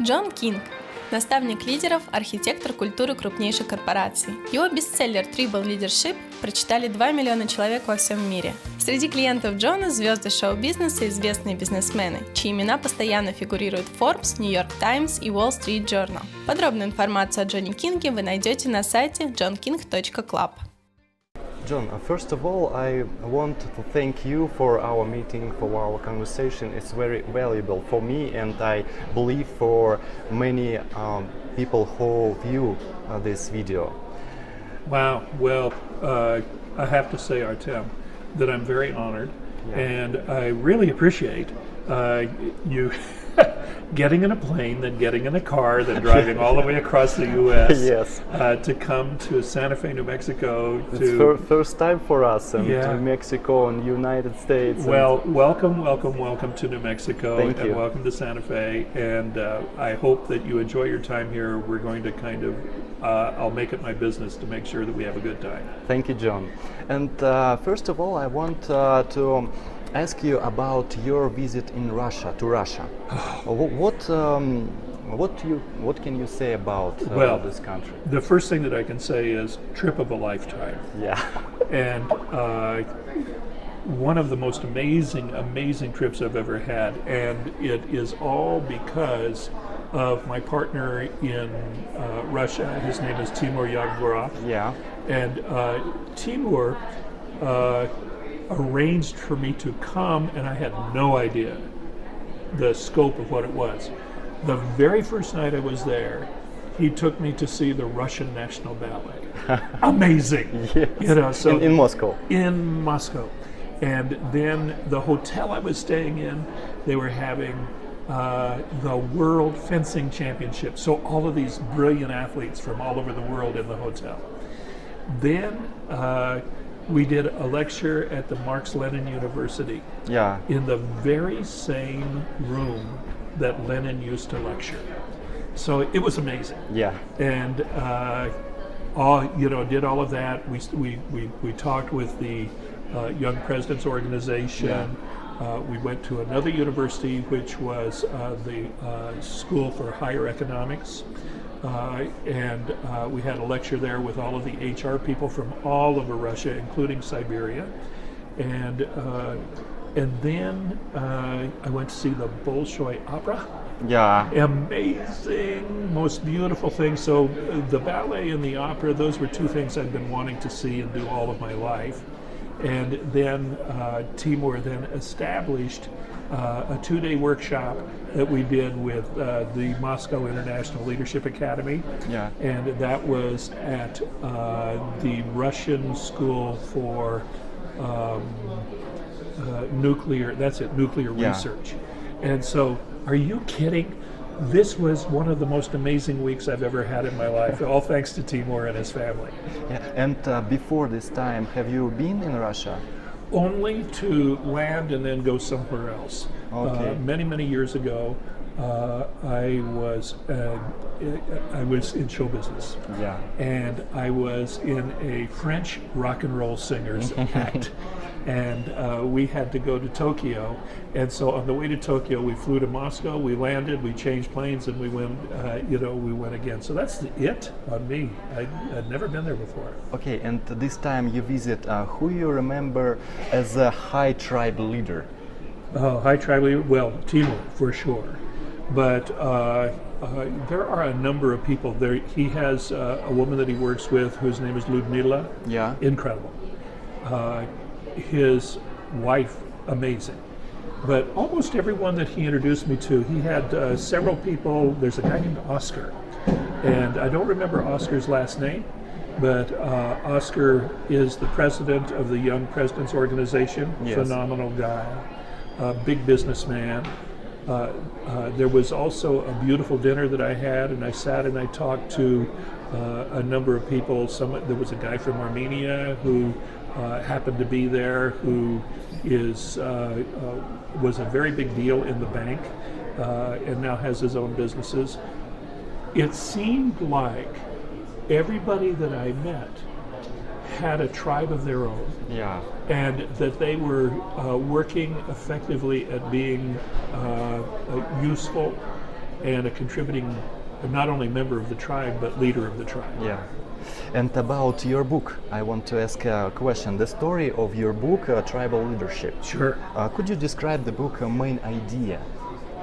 Джон Кинг – наставник лидеров, архитектор культуры крупнейших корпораций. Его бестселлер «Tribal Leadership» прочитали 2 миллиона человек во всем мире. Среди клиентов Джона – звезды шоу-бизнеса и известные бизнесмены, чьи имена постоянно фигурируют в Forbes, New York Times и Wall Street Journal. Подробную информацию о Джоне Кинге вы найдете на сайте johnking.club. John, first of all, I want to thank you for our meeting, for our conversation. It's very valuable for me and I believe for many people who view this video. Wow, well, I have to say, Artem, that I'm very honored and I really appreciate you getting in a plane, then getting in a car, then driving all the way across the U.S. Yes. To come to Santa Fe, New Mexico. It's first time for us and to Mexico and United States. Well, welcome to New Mexico. Thank you. And welcome to Santa Fe. And I hope that you enjoy your time here. We're going to I'll make it my business to make sure that we have a good time. Thank you, John. And first of all, I want to ask you about your visit in Russia. What can you say about this country? The first thing that I can say is trip of a lifetime. Yeah. And one of the most amazing trips I've ever had, and it is all because of my partner in Russia. His name is Timur Yagburov. Yeah. And Timur arranged for me to come, and I had no idea the scope of what it was. The very first night I was there, he took me to see the Russian National Ballet. Amazing. Yes. You know, so in Moscow. In Moscow. And then the hotel I was staying in, they were having the World Fencing Championship. So all of these brilliant athletes from all over the world in the hotel. Then we did a lecture at the Marx-Lenin University. Yeah. In the very same room that Lenin used to lecture. So it was amazing. Yeah. And did all of that. We talked with the Young Presidents Organization. Yeah. We went to another university, which was the School for Higher Economics. And we had a lecture there with all of the HR people from all over Russia, including Siberia. And then I went to see the Bolshoi Opera. Yeah. Amazing, most beautiful thing. So the ballet and the opera, those were two things I'd been wanting to see and do all of my life. And then Timur then established a 2-day workshop that we did with the Moscow International Leadership Academy. Yeah. And that was at the Russian School for nuclear research. And so, are you kidding? This was one of the most amazing weeks I've ever had in my life, all thanks to Timur and his family. Yeah. And before this time, have you been in Russia? Only to land and then go somewhere else. Okay. Many years ago, I was in show business. Yeah. And I was in a French rock and roll singers act. And we had to go to Tokyo. And so on the way to Tokyo, we flew to Moscow, we landed, we changed planes, and we went, we went again. So that's it on me. I'd never been there before. Okay, and this time you visit, who you remember as a high tribe leader? Oh, high tribe leader? Well, Timur, for sure. But there are a number of people there. He has a woman that he works with whose name is Ludmila. Yeah. Incredible. His wife, amazing. But almost everyone that he introduced me to, he had several people. There's a guy named Oscar, and I don't remember Oscar's last name, but Oscar is the president of the Young Presidents Organization. Yes. Phenomenal guy, big businessman. There was also a beautiful dinner that I had, and I sat and I talked to a number of people. There was a guy from Armenia who happened to be there, who was a very big deal in the bank, and now has his own businesses. It seemed like everybody that I met had a tribe of their own. Yeah. And that they were working effectively at being useful and a contributing, not only member of the tribe, but leader of the tribe. Yeah. And about your book, I want to ask a question. The story of your book, Tribal Leadership. Sure. Could you describe the book main idea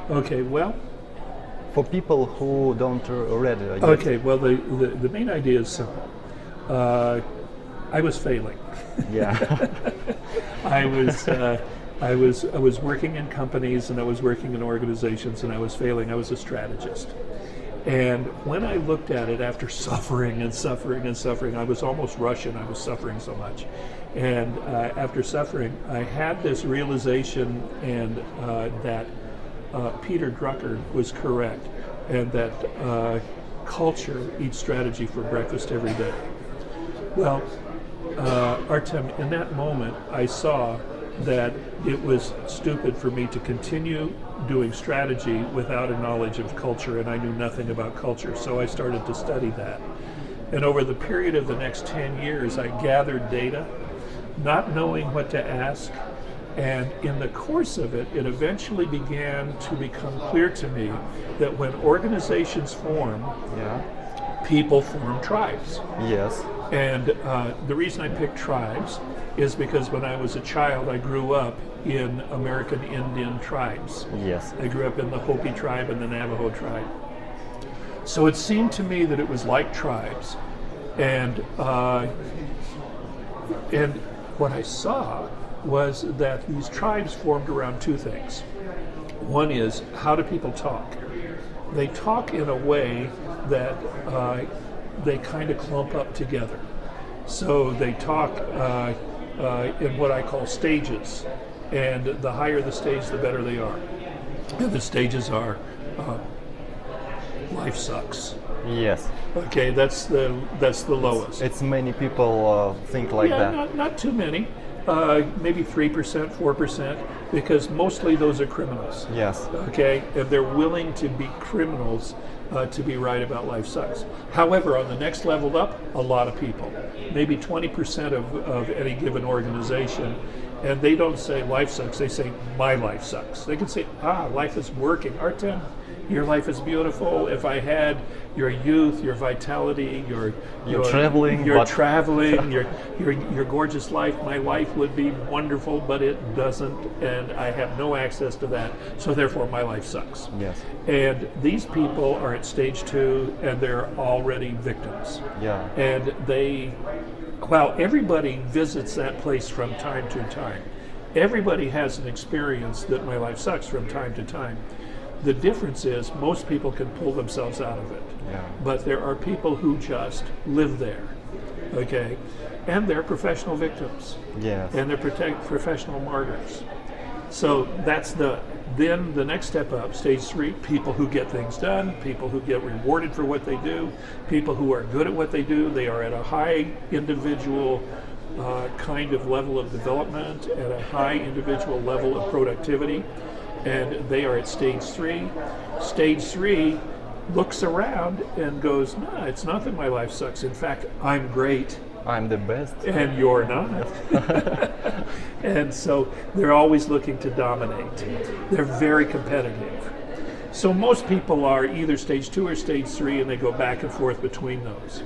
Okay, well, for people who don't read it yet? okay, well, the main idea is simple. I was failing. Yeah. I was working in companies and I was working in organizations and I was failing. I was a strategist. And when I looked at it after suffering and suffering and suffering, I was almost Russian. I was suffering so much. And after suffering, I had this realization and that Peter Drucker was correct, and that culture eats strategy for breakfast every day. Well, Artem, in that moment, I saw that it was stupid for me to continue doing strategy without a knowledge of culture, and I knew nothing about culture, so I started to study that. And over the period of the next 10 years, I gathered data, not knowing what to ask, and in the course of it, it eventually began to become clear to me that when organizations form, Yeah. people form tribes. Yes. And the reason I picked tribes is because when I was a child, I grew up in American Indian tribes. Yes. I grew up in the Hopi tribe and the Navajo tribe. So it seemed to me that it was like tribes. And what I saw was that these tribes formed around two things. One is, how do people talk? They talk in a way that they kind of clump up together. So they talk in what I call stages, and the higher the stage, the better they are. And the stages are life sucks. Yes. Okay, that's the lowest. It's many people think like Yeah, that. not too many. Maybe 3%, 4%, because mostly those are criminals. Yes. Okay, and they're willing to be criminals to be right about life sucks. However, on the next level up, a lot of people, maybe 20% of any given organization, and they don't say life sucks, they say my life sucks. They can say, life is working. Artem, your life is beautiful. If I had your youth, your vitality, your traveling, your but- traveling, your gorgeous life, my life would be wonderful, but it doesn't, and I have no access to that, so therefore my life sucks. Yes. And these people are at stage 2, and they're already victims. Yeah. And while everybody visits that place from time to time, everybody has an experience that my life sucks from time to time. The difference is most people can pull themselves out of it. Yeah. But there are people who just live there, okay? And they're professional victims. Yes. And they're professional martyrs. So then the next step up, stage 3, people who get things done, people who get rewarded for what they do, people who are good at what they do. They are at a high individual kind of level of development, at a high individual level of productivity, and they are at stage 3. Stage 3 looks around and goes, no, it's not that my life sucks. In fact, I'm great. I'm the best. And you're not. And so they're always looking to dominate. They're very competitive. So most people are either stage 2 or stage 3, and they go back and forth between those.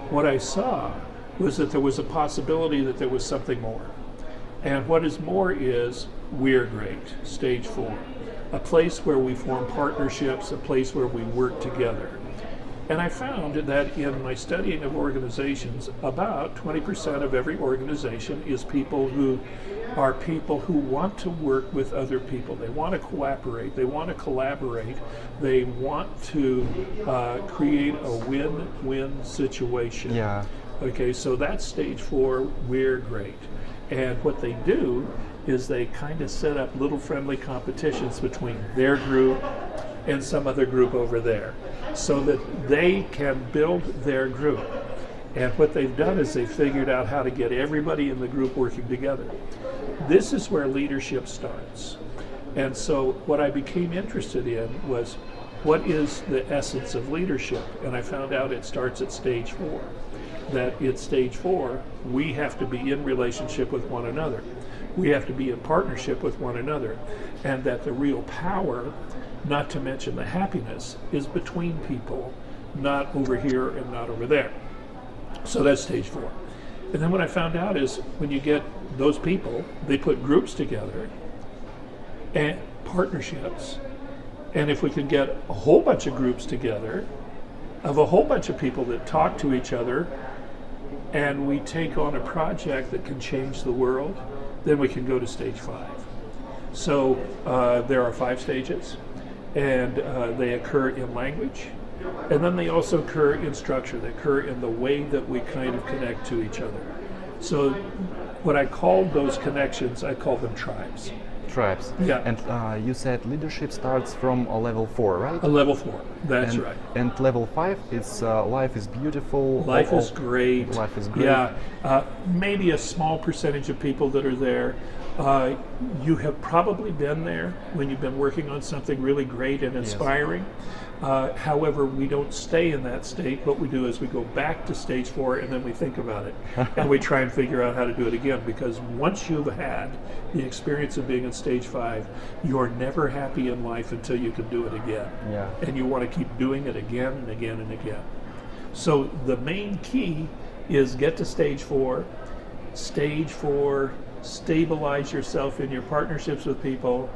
What I saw was that there was a possibility that there was something more. And what is more is we're great, stage 4. A place where we form partnerships, a place where we work together. And I found that in my studying of organizations, about 20% of every organization is people who want to work with other people. They want to cooperate, they want to collaborate, they want to create a win-win situation. Yeah. Okay, so that's stage 4, we're great. And what they do is they kind of set up little friendly competitions between their group and some other group over there, so that they can build their group. And what they've done is they've figured out how to get everybody in the group working together. This is where leadership starts. And so what I became interested in was, what is the essence of leadership? And I found out it starts at stage 4. That at stage 4, we have to be in relationship with one another. We have to be in partnership with one another. And that the real power not to mention the happiness, is between people, not over here and not over there. So that's stage 4. And then what I found out is when you get those people, they put groups together and partnerships. And if we could get a whole bunch of groups together of a whole bunch of people that talk to each other, and we take on a project that can change the world, then we can go to stage 5. So there are 5 stages, and they occur in language, and then they also occur in structure. They occur in the way that we kind of connect to each other. So what I called those connections, I call them tribes. Tribes. Yeah. And you said leadership starts from a level 4, right? A level 4, that's and, right. And level 5 is life is beautiful. Life is great. Life is great. Yeah. Maybe a small percentage of people that are there. You have probably been there when you've been working on something really great and inspiring. Yes. However, we don't stay in that state. What we do is we go back to stage 4 and then we think about it. And we try and figure out how to do it again, because once you've had the experience of being in stage 5, you're never happy in life until you can do it again. Yeah. And you want to keep doing it again and again and again. So the main key is get to stage 4. Stage 4, stabilize yourself in your partnerships with people,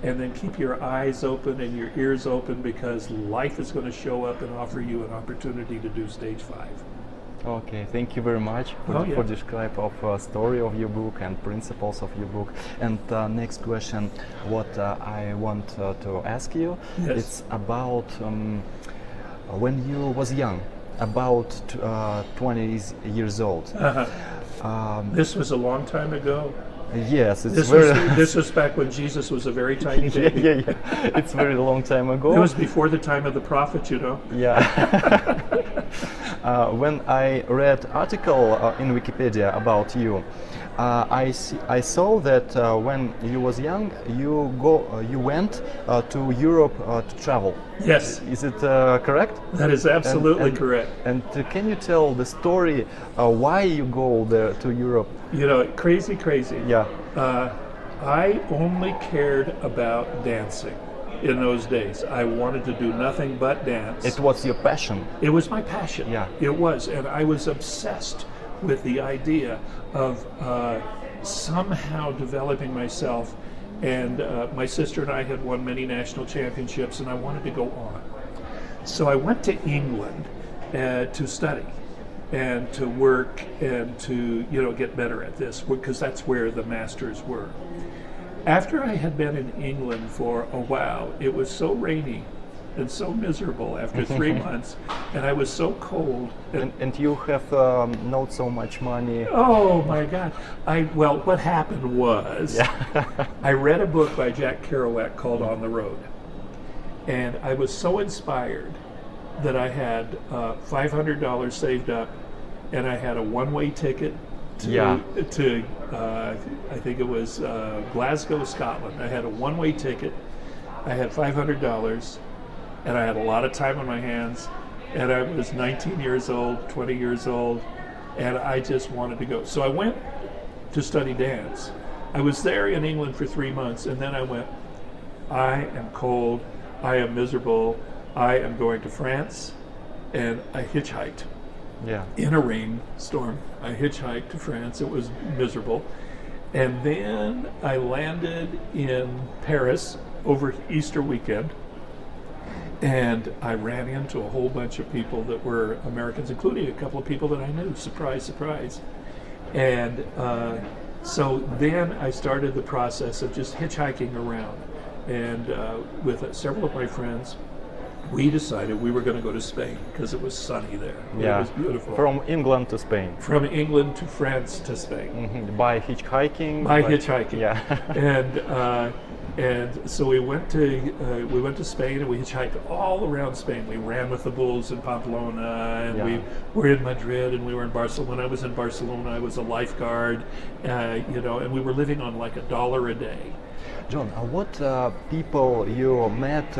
and then keep your eyes open and your ears open, because life is going to show up and offer you an opportunity to do stage 5. Okay, thank you very much for describe of story of your book and principles of your book. And next question, what I want to ask you, Yes. it's about when you was young, about 20 years old. This was a long time ago. Yes, it's This was back when Jesus was a very tiny baby. yeah. It's very long time ago. It was before the time of the prophet, you know. Yeah. When I read article in Wikipedia about you, I saw that when you was young, you went to Europe to travel. Yes. Is it correct? That is absolutely and, correct. And can you tell the story why you go there to Europe? You know, crazy. Yeah. I only cared about dancing in those days. I wanted to do nothing but dance. It was your passion. It was my passion. Yeah. It was, and I was obsessed with the idea of somehow developing myself. And my sister and I had won many national championships, and I wanted to go on. So I went to England to study and to work and to, get better at this, because that's where the masters were. After I had been in England for a while, it was so rainy and so miserable after 3 months, and I was so cold. And you have not so much money. Oh my God! Well, what happened was, I read a book by Jack Kerouac called On the Road, and I was so inspired that I had $500 saved up, and I had a one-way ticket to I think it was Glasgow, Scotland. I had a one-way ticket. I had $500, and I had a lot of time on my hands, and I was 19 years old, 20 years old, and I just wanted to go. So I went to study dance. I was there in England for 3 months, and then I went, I am cold, I am miserable, I am going to France, and I hitchhiked. Yeah. In a rainstorm. I hitchhiked to France. It was miserable. And then I landed in Paris over Easter weekend, and I ran into a whole bunch of people that were Americans, including a couple of people that I knew. Surprise, surprise. And so then I started the process of just hitchhiking around. And with several of my friends, we decided we were going to go to Spain because it was sunny there. Yeah. It was beautiful. From England to Spain. From England to France to Spain. Mm-hmm. By hitchhiking. By hitchhiking. Yeah. And so we went to Spain, and we hitchhiked all around Spain. We ran with the bulls in Pamplona, and we were in Madrid, and we were in Barcelona. When I was in Barcelona, I was a lifeguard, and we were living on like $1 a day. John, what people you met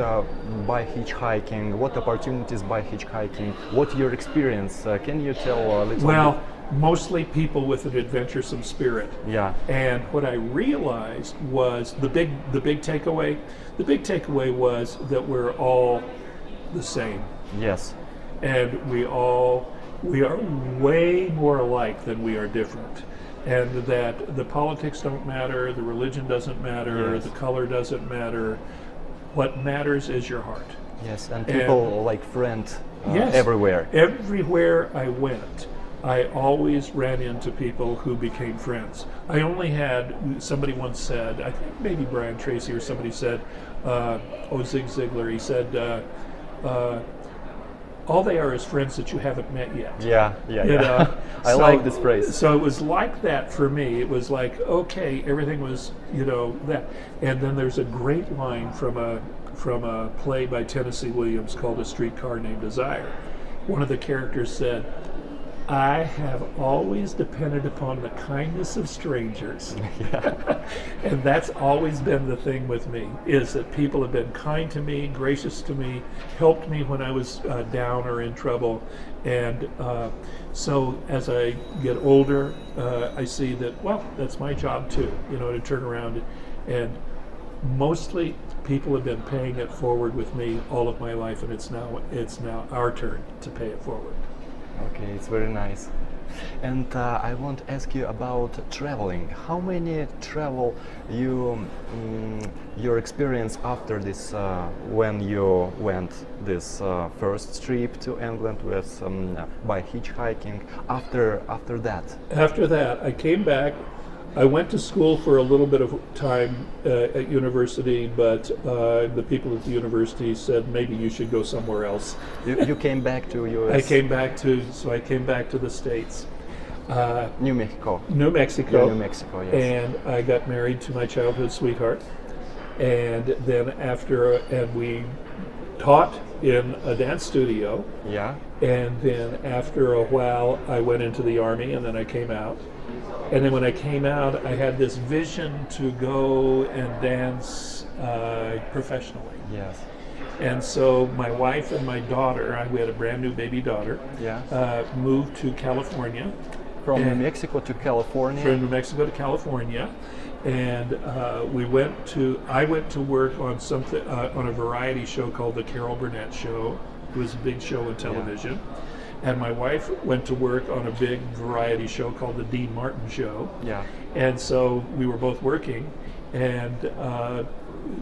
by hitchhiking? What opportunities by hitchhiking? What your experience? Can you tell a little bit? Well, mostly people with an adventuresome spirit. Yeah. And what I realized was the big takeaway. The big takeaway was that we're all the same, Yes. and we are way more alike than we are different. And that the politics don't matter, the religion doesn't matter, Yes. the color doesn't matter. What matters is your heart. Yes, and people like friends Yes. everywhere. Everywhere I went, I always ran into people who became friends. I only had, somebody once said, I think maybe Brian Tracy or somebody said, Zig Ziglar, he said, all they are is friends that you haven't met yet. Yeah, You yeah. know? I So- like this phrase. So it was like that for me. It was like, okay, everything was, that. And then there's a great line from a play by Tennessee Williams called A Streetcar Named Desire. One of the characters said, I have always depended upon the kindness of strangers. And that's always been the thing with me, is that people have been kind to me, gracious to me, helped me when I was down or in trouble. And so as I get older, I see that, well, that's my job too, to turn around. And mostly people have been paying it forward with me all of my life, and it's now our turn to pay it forward. Okay, it's very nice. And I want to ask you about traveling. How many travel your experience after this when you went this first trip to England with by hitchhiking? After that, After that, I came back. I went to school for a little bit of time at university, but the people at the university said maybe you should go somewhere else. you came back to US. I came back to the States, New Mexico. New Mexico, New Mexico, yes. and I got married to my childhood sweetheart. And then we taught in a dance studio. Yeah. And then after a while, I went into the Army, and then I came out. And then when I came out, I had this vision to go and dance professionally. Yes. And so my wife and my daughter, we had a brand new baby daughter, Yeah. moved to California. From New And- Mexico to California. From New Mexico to California. And I went to work on something on a variety show called the Carol Burnett Show. It was a big show on television. And my wife went to work on a big variety show called the Dean Martin Show. Yeah. And so we were both working, and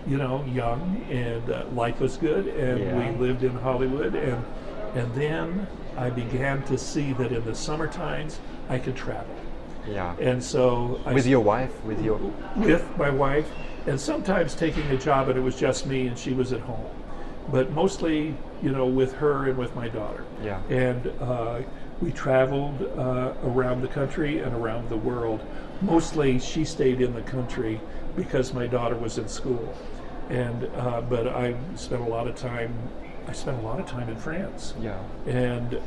young, and life was good, and Yeah. we lived in Hollywood, and then I began to see that in the summer times I could travel. Yeah. And so With your wife, with your with my wife, and sometimes taking a job and it was just me and she was at home, but mostly with her and with my daughter. Yeah. And we traveled around the country and around the world. Mostly she stayed in the country because my daughter was in school, and but I spent a lot of time in France. Yeah. And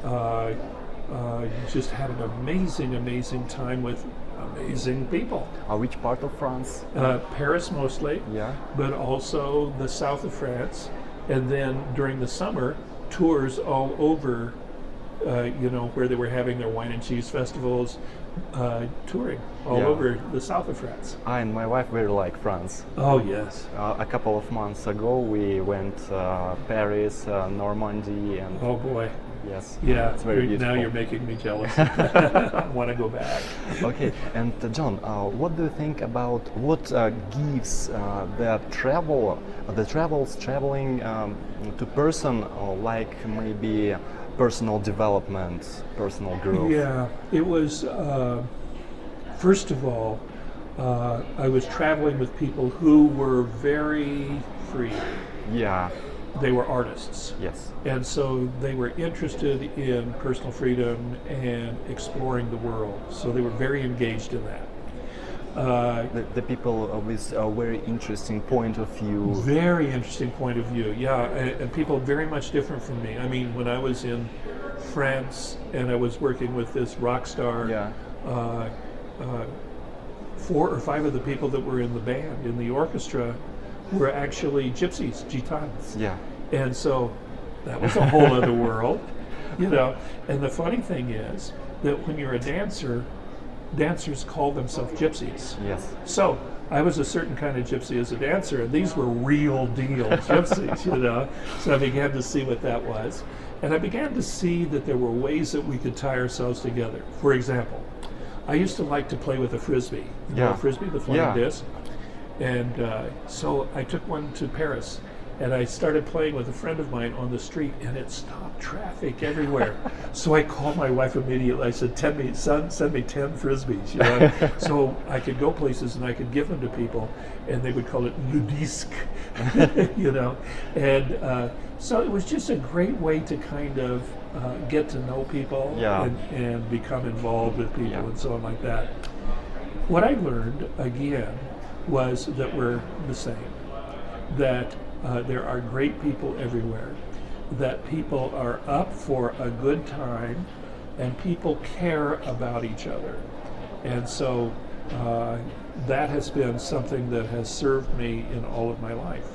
just had an amazing time with amazing people. Which part of France? Paris mostly, Yeah. but also the south of France. And then during the summer, tours all over, where they were having their wine and cheese festivals, touring all Yeah. over the south of France. I and my wife very like France. Oh, yes. A couple of months ago, we went Paris, Normandy, and Oh, boy. yes, Yeah, it's very now beautiful. you're making me jealous. I want to go back. Okay, and John, what do you think about what gives the traveling to person like maybe personal development, personal growth? Yeah, it was, first of all, I was traveling with people who were very free. Yeah. They were artists. Yes. And so they were interested in personal freedom and exploring the world. So they were very engaged in that. The people with a very interesting point of view. Very interesting point of view, yeah, and people very much different from me. I mean, when I was in France and I was working with this rock star, Yeah. 4 or 5 of the people that were in the band, in the orchestra, were actually gypsies, gitans. Yeah. And so that was a whole other world, And the funny thing is, that when you're a dancer, dancers call themselves gypsies. Yes. So I was a certain kind of gypsy as a dancer, and these were real deal gypsies, you know. So I began to see what that was. And I began to see that there were ways that we could tie ourselves together. For example, I used to like to play with a frisbee. You know, Yeah. a frisbee, the flying Yeah. disc. And so I took one to Paris, and I started playing with a friend of mine on the street, and it stopped traffic everywhere. So I called my wife immediately. I said, send me 10 frisbees, you know, so I could go places and I could give them to people, and they would call it le disque, you know. And so it was just a great way to kind of get to know people Yeah. and become involved with people Yeah. and so on like that. What I learned, again, was that we're the same, that there are great people everywhere, that people are up for a good time, and people care about each other. And so that has been something that has served me in all of my life.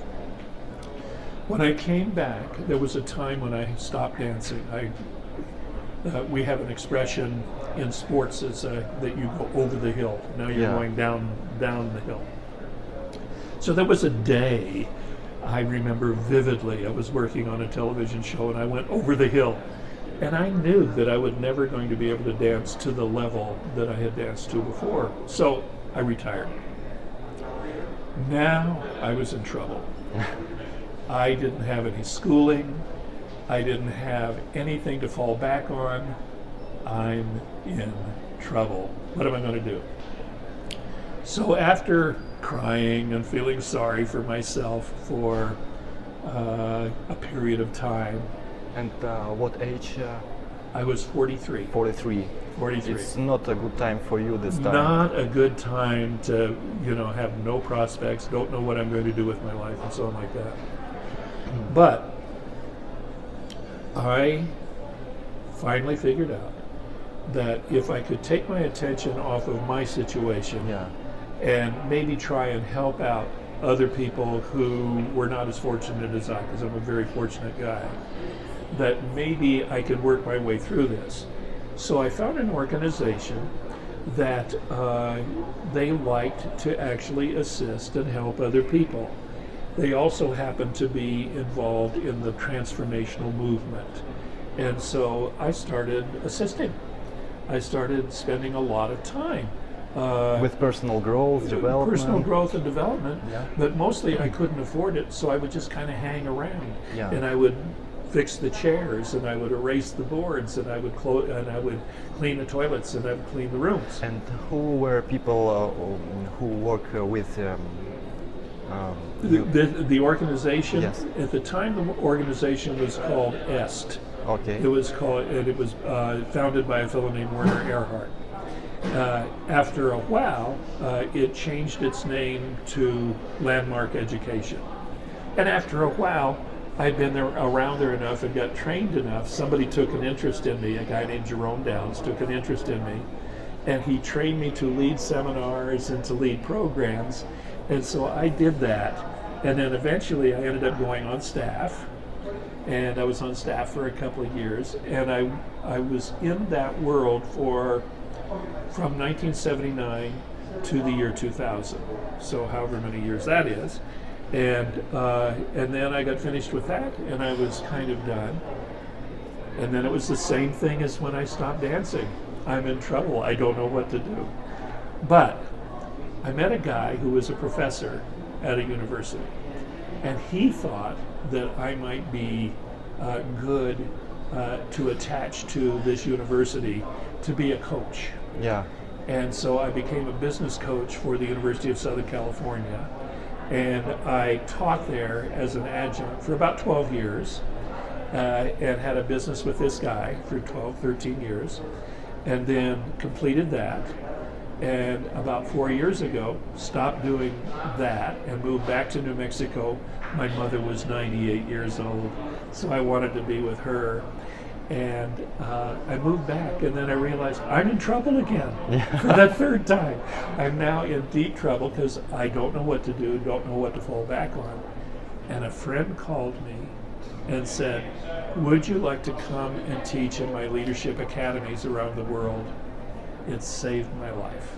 When I came back, there was a time when I stopped dancing. We have an expression in sports that you go over the hill. Now you're Yeah. going down the hill. So there was a day I remember vividly. I was working on a television show and I went over the hill. And I knew that I was never going to be able to dance to the level that I had danced to before. So I retired. Now I was in trouble. I didn't have any schooling. I didn't have anything to fall back on. I'm in trouble. What am I going to do? So after crying and feeling sorry for myself for a period of time, And what age? I was 43. 43. 43. It's not a good time for you this time. Not a good time to, have no prospects, don't know what I'm going to do with my life and so on like that. But I finally figured out that if I could take my attention off of my situation Yeah. and maybe try and help out other people who were not as fortunate as I, because I'm a very fortunate guy, that maybe I could work my way through this. So I found an organization that they liked to actually assist and help other people. They also happened to be involved in the transformational movement. And so I started assisting. I started spending a lot of time With personal growth, development. personal growth and development, Yeah. but mostly I couldn't afford it, so I would just kind of hang around. Yeah. And I would fix the chairs, and I would erase the boards, and I would clean the toilets, and I would clean the rooms. And who were people who work with you? The organization, Yes. at the time, the organization was called EST. Okay. It was founded by a fellow named Werner Erhard. After a while, it changed its name to Landmark Education. And after a while, I'd been around there enough and got trained enough. Somebody took an interest in me. A guy named Jerome Downs took an interest in me, and he trained me to lead seminars and to lead programs. And so I did that. And then eventually I ended up going on staff. And I was on staff for a couple of years. And I was in that world from 1979 to the year 2000. So however many years that is. And then I got finished with that, and I was kind of done. And then it was the same thing as when I stopped dancing. I'm in trouble. I don't know what to do. But I met a guy who was a professor at a university, and he thought that I might be good to attach to this university to be a coach. Yeah. And so I became a business coach for the University of Southern California. And I taught there as an adjunct for about 12 years and had a business with this guy for 12, 13 years, and then completed that. And about 4 years ago, stopped doing that and moved back to New Mexico. My mother was 98 years old, so I wanted to be with her. And I moved back, and then I realized I'm in trouble again for that third time. I'm now in deep trouble because I don't know what to do, don't know what to fall back on. And a friend called me and said, "Would you like to come and teach in my leadership academies around the world?" It saved my life.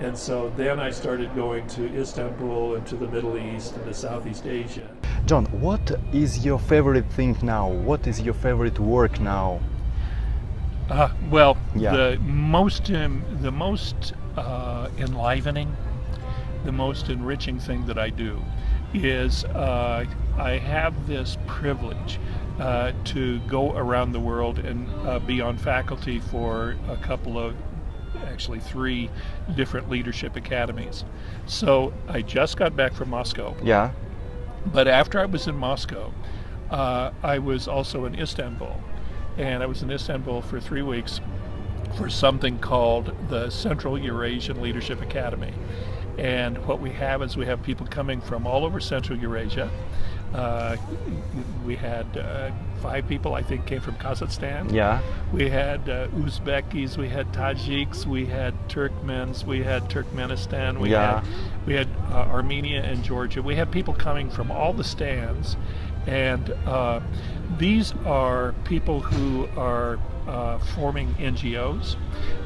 And so then I started going to Istanbul and to the Middle East and to Southeast Asia. John, what is your favorite thing now? What is your favorite work now? Well, Yeah. the most enlivening, the most enriching thing that I do is I have this privilege to go around the world and be on faculty for a couple of, actually 3 different leadership academies. So I just got back from Moscow, Yeah. but after I was in Moscow, I was also in Istanbul, and I was in Istanbul for 3 weeks for something called the Central Eurasian Leadership Academy. And what we have is we have people coming from all over Central Eurasia. We had 5 people, I think, came from Kazakhstan. Yeah. We had Uzbekis, we had Tajiks, we had Turkmens, we had Turkmenistan, we Yeah. had Armenia and Georgia. We had people coming from all the stands, and these are people who are forming NGOs.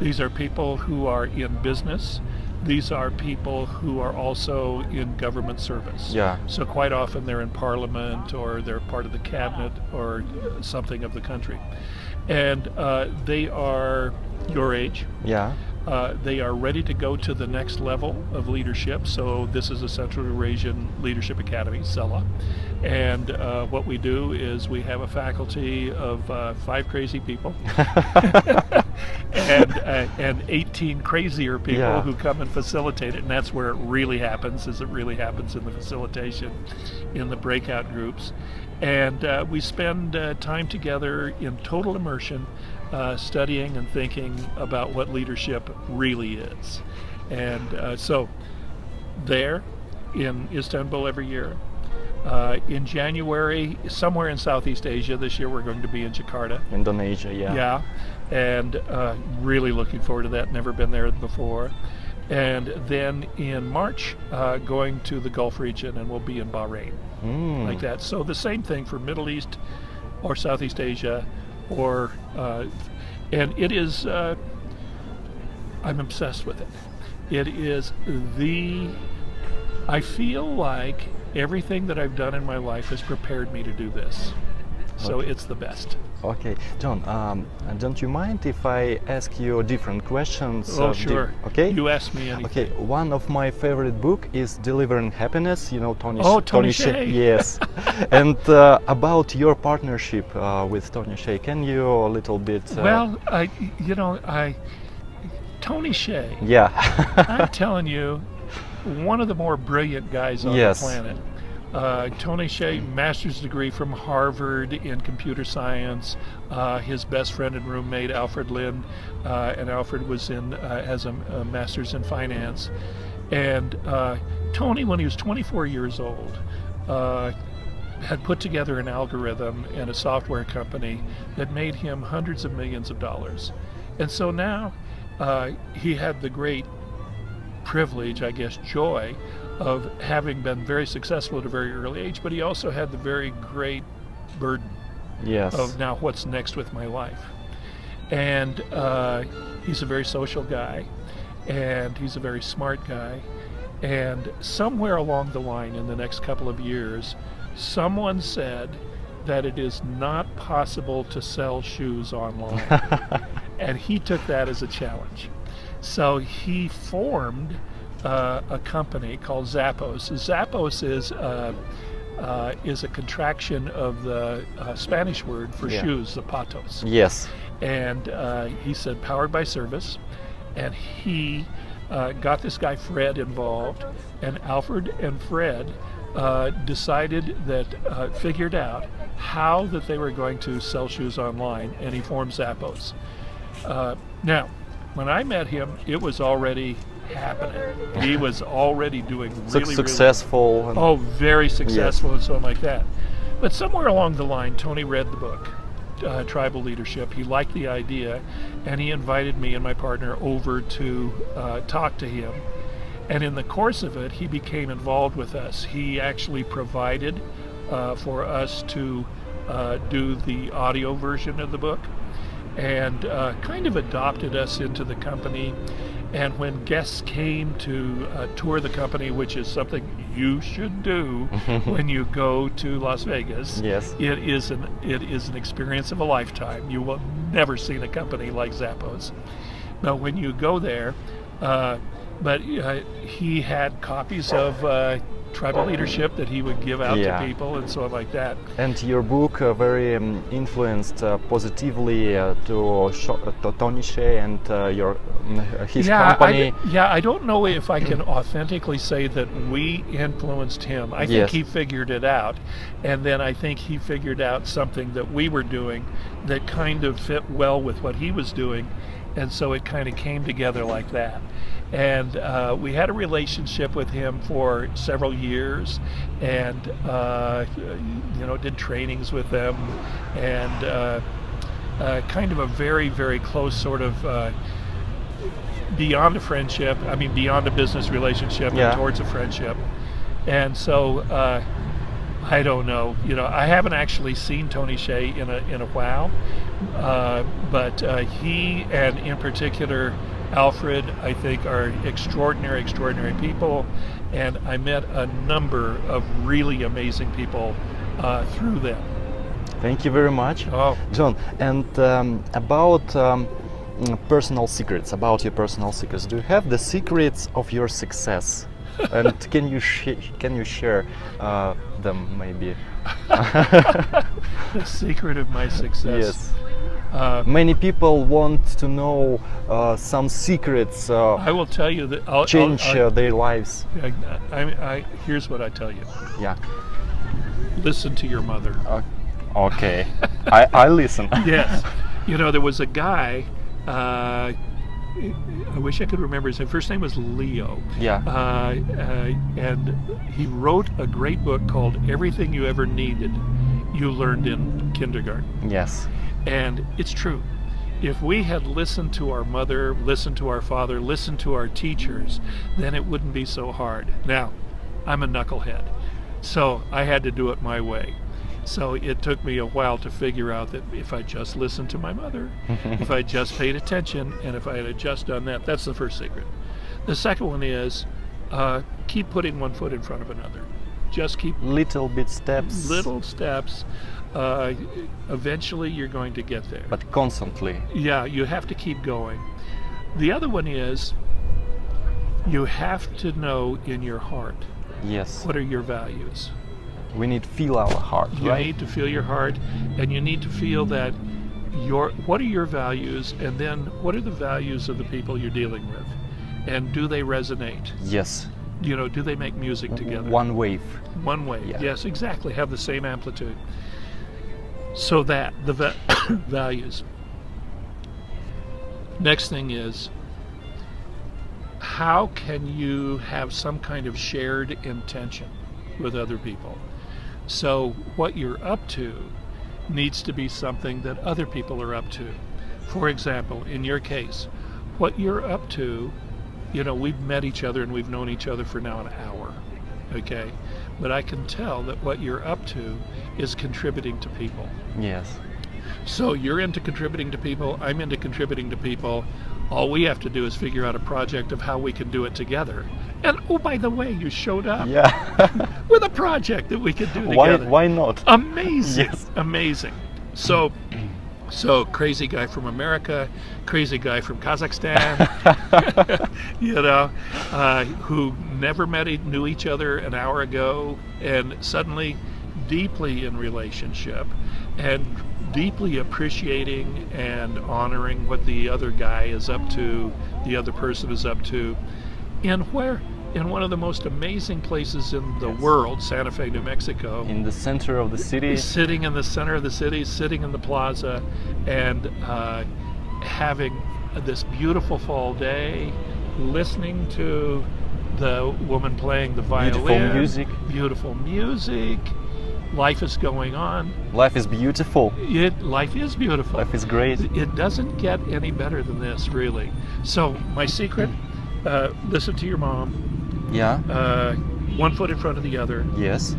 These are people who are in business. These are people who are also in government service. Yeah. So quite often they're in parliament, or they're part of the cabinet, or something of the country. And they are your age. Yeah. They are ready to go to the next level of leadership. So this is a Central Eurasian Leadership Academy, CELA. And what we do is we have a faculty of 5 crazy people and 18 crazier people Yeah. who come and facilitate it. And that's where it really happens, is it really happens in the facilitation, in the breakout groups. And we spend time together in total immersion, studying and thinking about what leadership really is. And so there in Istanbul every year. In January, somewhere in Southeast Asia, this year we're going to be in Jakarta. Indonesia, yeah. Yeah, and really looking forward to that. Never been there before. And then in March, going to the Gulf region, and we'll be in Bahrain, like that. So the same thing for Middle East or Southeast Asia, or and it is. I'm obsessed with it. It is I feel like everything that I've done in my life has prepared me to do this. So Okay. it's the best. Okay, John, don't you mind if I ask you different questions? Oh, sure. Okay. You ask me anything. Okay, one of my favorite book is Delivering Happiness. You know Tony. Tony Hsieh. Yes. And about your partnership with Tony Hsieh, can you a little bit? Well, Tony Hsieh, Yeah. I'm telling you, one of the more brilliant guys on Yes. the planet. Tony Hsieh, master's degree from Harvard in computer science. His best friend and roommate, Alfred Lind, and Alfred was as a master's in finance. And Tony, when he was 24 years old, had put together an algorithm and a software company that made him hundreds of millions of dollars. And so now he had the great privilege, I guess, joy of having been very successful at a very early age, but he also had the very great burden Yes. of now what's next with my life. And he's a very social guy, and he's a very smart guy. And somewhere along the line in the next couple of years, someone said that it is not possible to sell shoes online. And he took that as a challenge. So he formed a company called Zappos. Zappos is a contraction of the Spanish word for Yeah. shoes, zapatos. Yes. And he said powered by service. And he got this guy Fred involved, and Alfred and Fred decided that, figured out how that they were going to sell shoes online, and he formed Zappos. Now, when I met him, it was already happening. He was already doing really Successful. and- Oh, very successful and so on like that. But somewhere along the line, Tony read the book, Tribal Leadership. He liked the idea, and he invited me and my partner over to talk to him. And in the course of it, he became involved with us. He actually provided for us to do the audio version of the book, and kind of adopted us into the company. And when guests came to tour the company, which is something you should do when you go to Las Vegas, Yes. it is an experience of a lifetime. You will never see a company like Zappos. But when you go there, he had copies of tribal leadership that he would give out Yeah. to people and so on like that. And your book very influenced positively to Tony Hsieh and his company. I don't know if I can authentically say that we influenced him. I think Yes. he figured it out, and then I think he figured out something that we were doing that kind of fit well with what he was doing, and so it kind of came together like that. And we had a relationship with him for several years, and did trainings with them, and kind of a very, very close sort of beyond a friendship. I mean, beyond a business relationship Yeah. and towards a friendship. And so I don't know. I haven't actually seen Tony Hsieh in a while, but he and in particular Alfred, I think, are extraordinary people, and I met a number of really amazing people through them. Thank you very much, Oh. John. And about personal secrets, about your personal secrets, do you have the secrets of your success? And can you share them maybe? The secret of my success. Yes. Many people want to know some secrets, I will tell you that change their lives. here's what I tell you. Yeah. Listen to your mother. Okay. I listen. Yes. There was a guy, I wish I could remember his name. First name was Leo. Yeah. And he wrote a great book called Everything You Ever Needed, You Learned in Kindergarten. Yes. And it's true. If we had listened to our mother, listened to our father, listened to our teachers, then it wouldn't be so hard. Now, I'm a knucklehead, so I had to do it my way. So it took me a while to figure out that if I just listened to my mother, if I just paid attention, and if I had just done that, that's the first secret. The second one is keep putting one foot in front of another. Just keep Little steps. little steps. Eventually you're going to get there. But constantly. Yeah, you have to keep going. The other one is you have to know in your heart Yes. what are your values. We need to feel our heart, You right? need to feel your heart, and you need to feel that what are your values, and then what are the values of the people you're dealing with, and do they resonate? Yes. Do they make music together? One wave. One way. Yeah. Yes, exactly. Have the same amplitude. So that the values. Next thing is, how can you have some kind of shared intention with other people? So what you're up to needs to be something that other people are up to. For example, in your case, what you're up to, we've met each other and we've known each other for now an hour, okay? But I can tell that what you're up to is contributing to people. Yes. So you're into contributing to people, I'm into contributing to people. All we have to do is figure out a project of how we can do it together. And oh, by the way, you showed up Yeah. with a project that we could do together. Why not? Amazing. Yes. Amazing. So crazy guy from America, crazy guy from Kazakhstan, who never knew each other an hour ago, and suddenly deeply in relationship and deeply appreciating and honoring what the other guy is up to, the other person is up to, in one of the most amazing places in the world, Santa Fe, New Mexico. In the center of the city. Sitting in the center of the city, sitting in the plaza, and having this beautiful fall day, listening to the woman playing the violin. Beautiful music. Life is going on. Life is beautiful. Life is beautiful. Life is great. It doesn't get any better than this, really. So my secret, listen to your mom. Yeah. One foot in front of the other. Yes.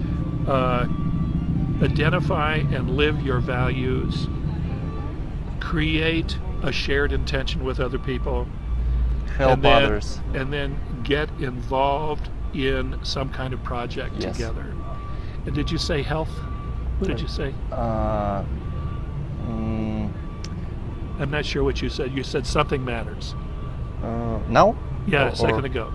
identify and live your values, create a shared intention with other people, Help and then, others. and then get involved in some kind of project Yes. together. And did you say health? What did you say? I'm not sure what you said. You said something matters. Now? Yeah, Or- a second ago.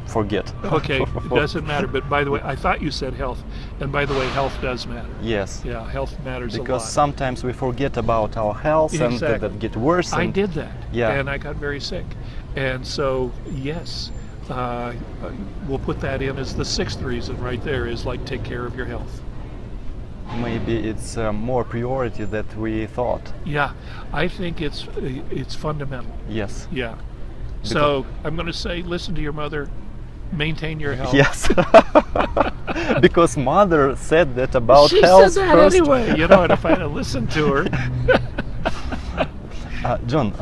Forget. Okay, it doesn't matter. But by the way, I thought you said health. And by the way, health does matter. Yes. Yeah, health matters Because a lot. sometimes we forget about our health and Exactly. that get worse. I and did that. Yeah. And I got very sick. And so, yes, we'll put that in as the sixth reason right there is like take care of your health. Maybe it's more priority that we thought. Yeah, I think it's fundamental. Yes. Yeah. So I'm going to say, listen to your mother, maintain your health. Yes. Because mother said that about She health said that first. anyway, you know, and if I'd have listened to her. John,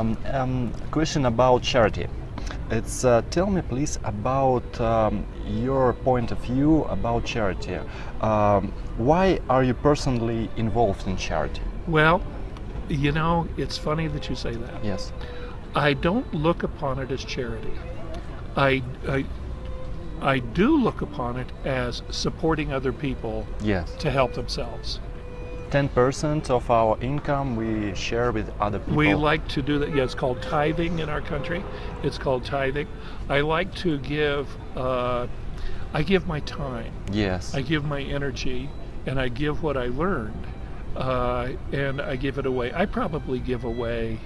question about charity. It's tell me please about your point of view about charity. Why are you personally involved in charity? Well, you know, it's funny that you say that. Yes. I don't look upon it as charity. I do look upon it as supporting other people Yes. to help themselves. 10% of our income we share with other people. We like to do that. Yeah, it's called tithing in our country. It's called tithing. I like to give. I give my time. Yes. I give my energy, and I give what I learned, and I give it away. I probably give away,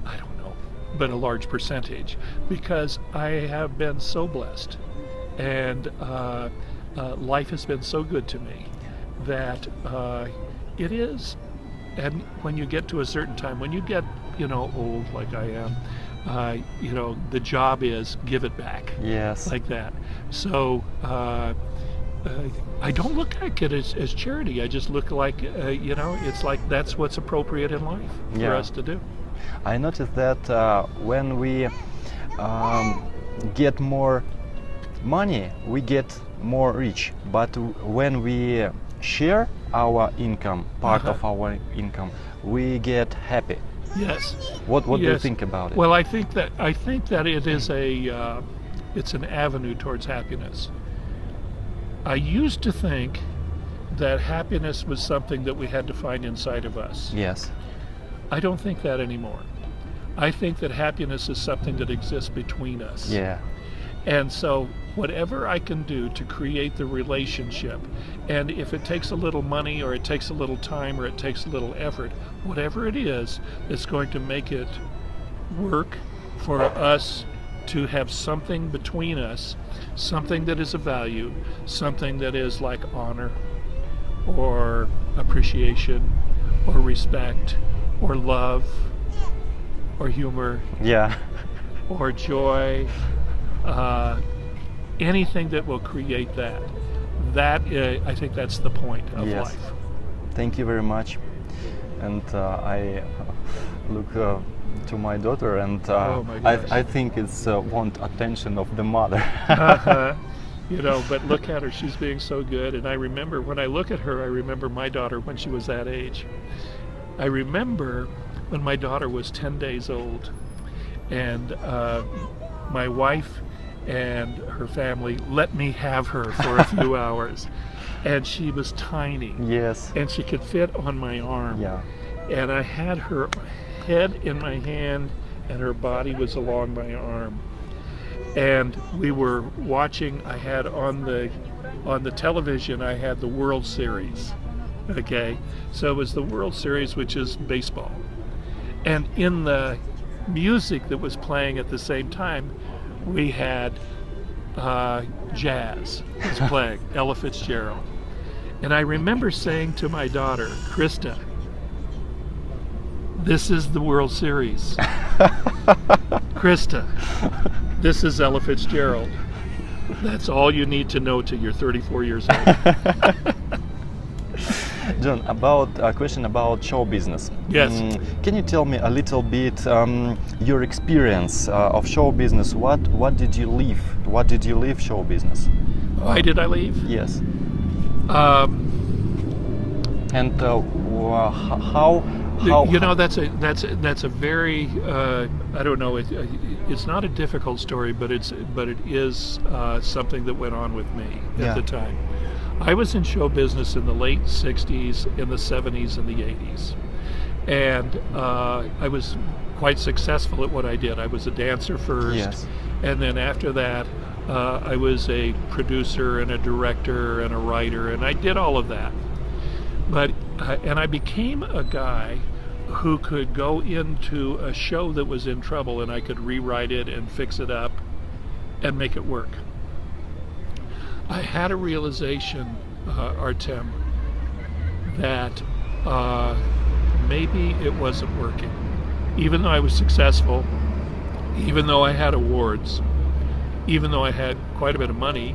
I don't know, but a large percentage because I have been so blessed, and life has been so good to me that it is. And when you get to a certain time, when you get, you know, old like I am, you know, the job is give it back. Yes. Like that. So I don't look at it as charity. I just look like, you know, it's like that's what's appropriate in life for Yeah. us to do. I noticed that when we get more money, we get more rich. But when we share our income, part of our income, we get happy. Yes. What do you Yes. think about it? Well, I think that it is it's an avenue towards happiness. I used to think that happiness was something that we had to find inside of us. Yes. I don't think that anymore. I think that happiness is something that exists between us. Yeah. And so whatever I can do to create the relationship, and if it takes a little money or it takes a little time or it takes a little effort, whatever it is that's going to make it work for us to have something between us, something that is of value, something that is like honor or appreciation or respect or love or humor Yeah. or joy, anything that will create that. That I think that's the point of Yes. life. Thank you very much. And I look to my daughter, and Oh my gosh. I think it's want attention of the mother. You know, but look at her, she's being so good. And I remember when I look at her, I remember my daughter when she was that age. I remember when my daughter was 10 days old, and my wife and her family let me have her for a few hours. And she was tiny, Yes. and she could fit on my arm. Yeah. And I had her head in my hand, and her body was along my arm. And we were watching. I had on the television, I had the World Series. Okay, so it was the World Series, which is baseball. And in the music that was playing at the same time, we had jazz was playing, Ella Fitzgerald. And I remember saying to my daughter, Krista, this is the World Series. Krista, this is Ella Fitzgerald. That's all you need to know till you're 34 years old. John, about a question about show business. Yes. Can you tell me a little bit your experience of show business? What did you leave? What did you leave show business? Why did I leave? Yes. And how? You know, that's a very I don't know. It's not a difficult story, but it is something that went on with me at the time. I was in show business in the late '60s, in the '70s, and the '80s, and I was quite successful at what I did. I was a dancer first, and then after that, I was a producer and a director and a writer, and I did all of that. But and I became a guy who could go into a show that was in trouble, and I could rewrite it and fix it up and make it work. I had a realization, Artem, that maybe it wasn't working. Even though I was successful, even though I had awards, even though I had quite a bit of money,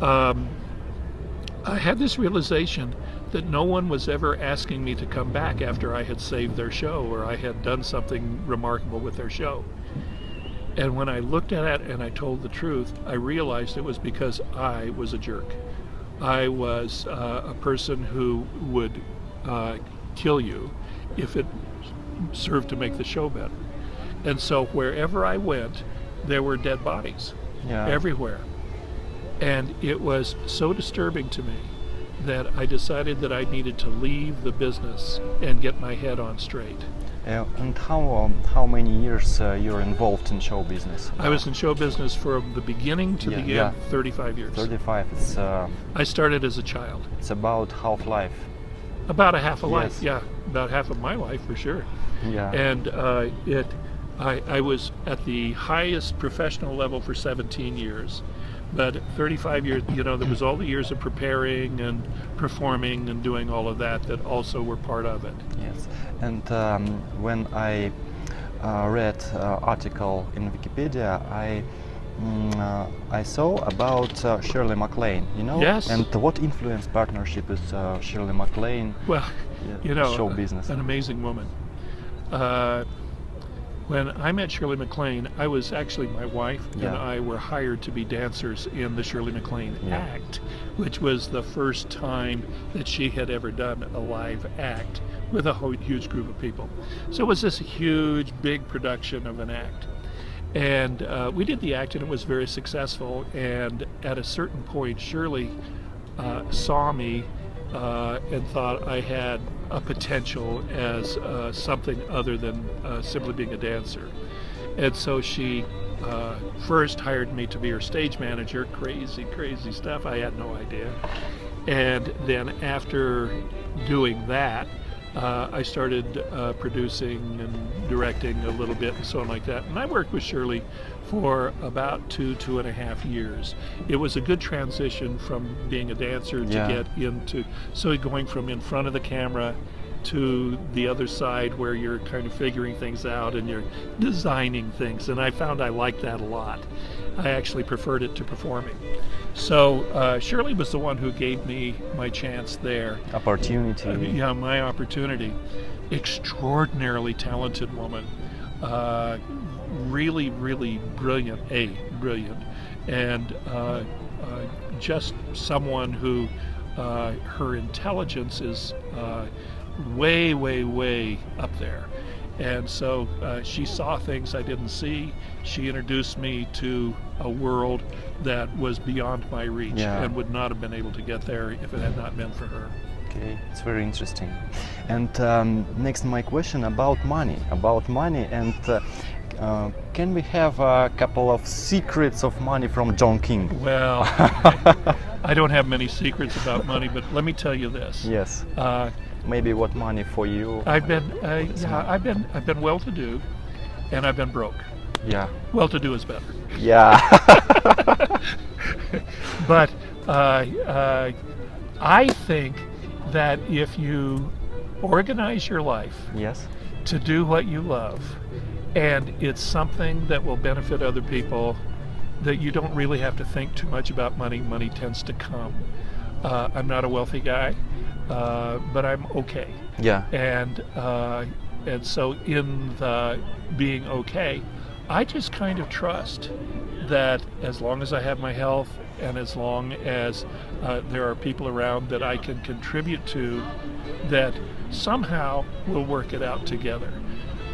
I had this realization that no one was ever asking me to come back after I had saved their show or I had done something remarkable with their show. And when I looked at it and I told the truth, I realized it was because I was a jerk. I was a person who would kill you if it served to make the show better. And so wherever I went, there were dead bodies everywhere. And it was so disturbing to me that I decided that I needed to leave the business and get my head on straight. And how many years you're involved in show business? I was in show business from the beginning to the end, 35 years. 35. It's. I started as a child. It's about half life. About a half a life, about half of my life for sure. Yeah. And I was at the highest professional level for 17 years. But 35 years, you know, there was all the years of preparing and performing and doing all of that also were part of it. Yes, and when I read article in Wikipedia, I saw about Shirley MacLaine, you know? Yes. And what influenced partnership with Shirley MacLaine? Well, you know, show business. An amazing woman. When I met Shirley MacLaine, I was actually, my wife and I were hired to be dancers in the Shirley MacLaine act, which was the first time that she had ever done a live act with a huge group of people. So it was this huge, big production of an act. And we did the act and it was very successful. And at a certain point, Shirley saw me and thought I had a potential as something other than simply being a dancer. And so she first hired me to be her stage manager. Crazy stuff. I had no idea. And then after doing that, I started producing and directing a little bit and so on like that. And I worked with Shirley for about 2.5 years. It was a good transition from being a dancer to get into, so going from in front of the camera to the other side where you're kind of figuring things out and you're designing things. And I found I liked that a lot. I actually preferred it to performing. So Shirley was the one who gave me my chance there. Opportunity. Yeah, my opportunity. Extraordinarily talented woman. Really brilliant. Brilliant. And just someone who her intelligence is way up there. And so she saw things I didn't see. She introduced me to a world that was beyond my reach and would not have been able to get there if it had not been for her. Okay, it's very interesting. And next, my question about money. And can we have a couple of secrets of money from John King? Well, I don't have many secrets about money, but let me tell you this. Yes. Maybe what money for you? I've been well-to-do, and I've been broke. Yeah. Well-to-do is better. Yeah. But I think that if you organize your life to do what you love, and it's something that will benefit other people, that you don't really have to think too much about money. Money tends to come. I'm not a wealthy guy, but I'm okay. Yeah. And so in the being okay, I just kind of trust that as long as I have my health and as long as there are people around that I can contribute to, that somehow we'll work it out together.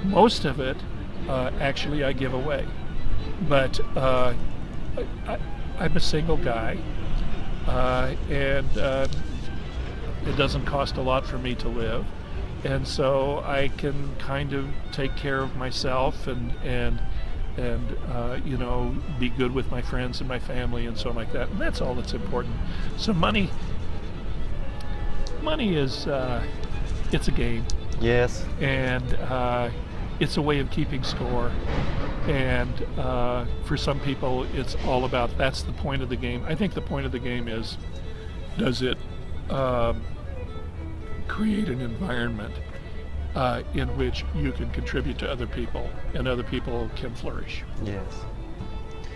Most of it, actually, I give away. But I'm a single guy, and it doesn't cost a lot for me to live. And so I can kind of take care of myself and you know, be good with my friends and my family and so on like that. And that's all that's important. So money is, it's a game. Yes. And it's a way of keeping score. And for some people, it's all about, that's the point of the game. I think the point of the game is, does it create an environment in which you can contribute to other people and other people can flourish. Yes.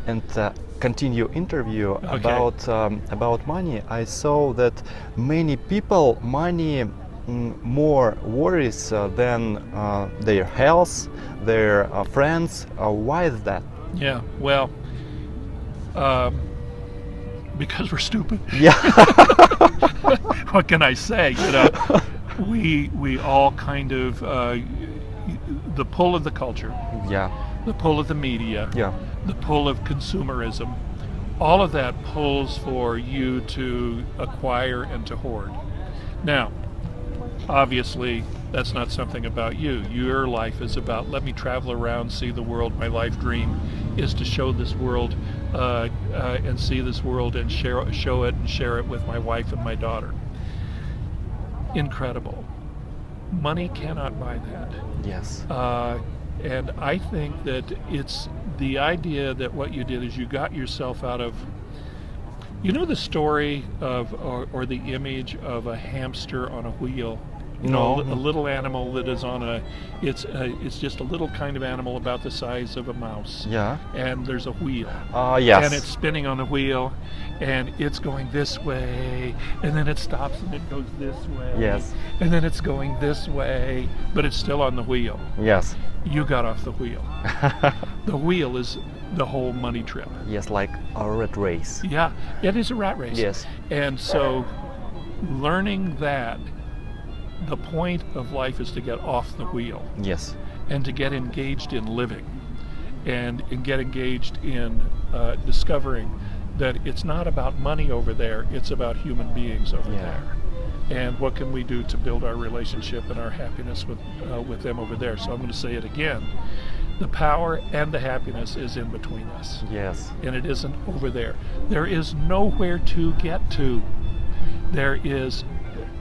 And continue interview Okay. about money. I saw that many people money more worries than their health, their friends. Why is that? Yeah, well, because we're stupid. Yeah. What can I say? You know, we all kind of the pull of the culture, Yeah. the pull of the media, Yeah. the pull of consumerism, all of that pulls for you to acquire and to hoard. Now, obviously, that's not something about you. Your life is about, let me travel around, see the world. My life dream is to show this world and see this world and show it and share it with my wife and my daughter. Incredible. Money cannot buy that. Yes. And I think that it's the idea that what you did is you got yourself out of, you know, the story of or the image of a hamster on a wheel. You know, No. a little animal that is on a, it's just a little kind of animal about the size of a mouse. Yeah. And there's a wheel. Yes. And it's spinning on the wheel, and it's going this way, and then it stops and it goes this way. Yes. And then it's going this way, but it's still on the wheel. Yes. You got off the wheel. The wheel is the whole money trip. Yes, like a rat race. Yeah, it is a rat race. Yes. And so learning that the point of life is to get off the wheel Yes. and to get engaged in living and get engaged in discovering that it's not about money over there, it's about human beings over Yeah. there. And what can we do to build our relationship and our happiness with them over there? So I'm going to say it again. The power and the happiness is in between us. Yes. And it isn't over there. There is nowhere to get to.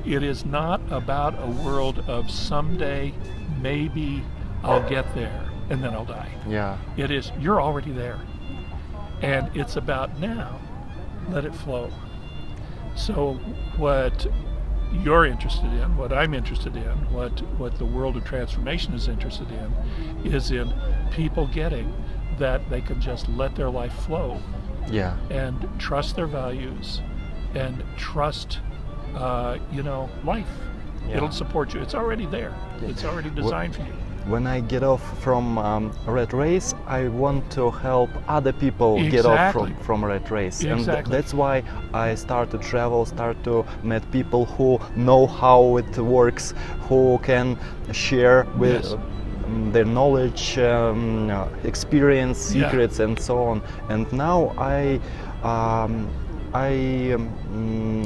It is not about a world of someday, maybe I'll get there and then I'll die. Yeah. It is, you're already there. And it's about now, let it flow. So what you're interested in, what I'm interested in, what the world of transformation is interested in, is in people getting that they can just let their life flow Yeah. and trust their values and trust, life. Yeah. It'll support you. It's already there. Yeah. It's already designed for you. When I get off from rat race, I want to help other people get off Exactly. from rat race, and Exactly. that's why I start to travel, start to meet people who know how it works, who can share with Yes. their knowledge, experience, Yeah. secrets, and so on. And now I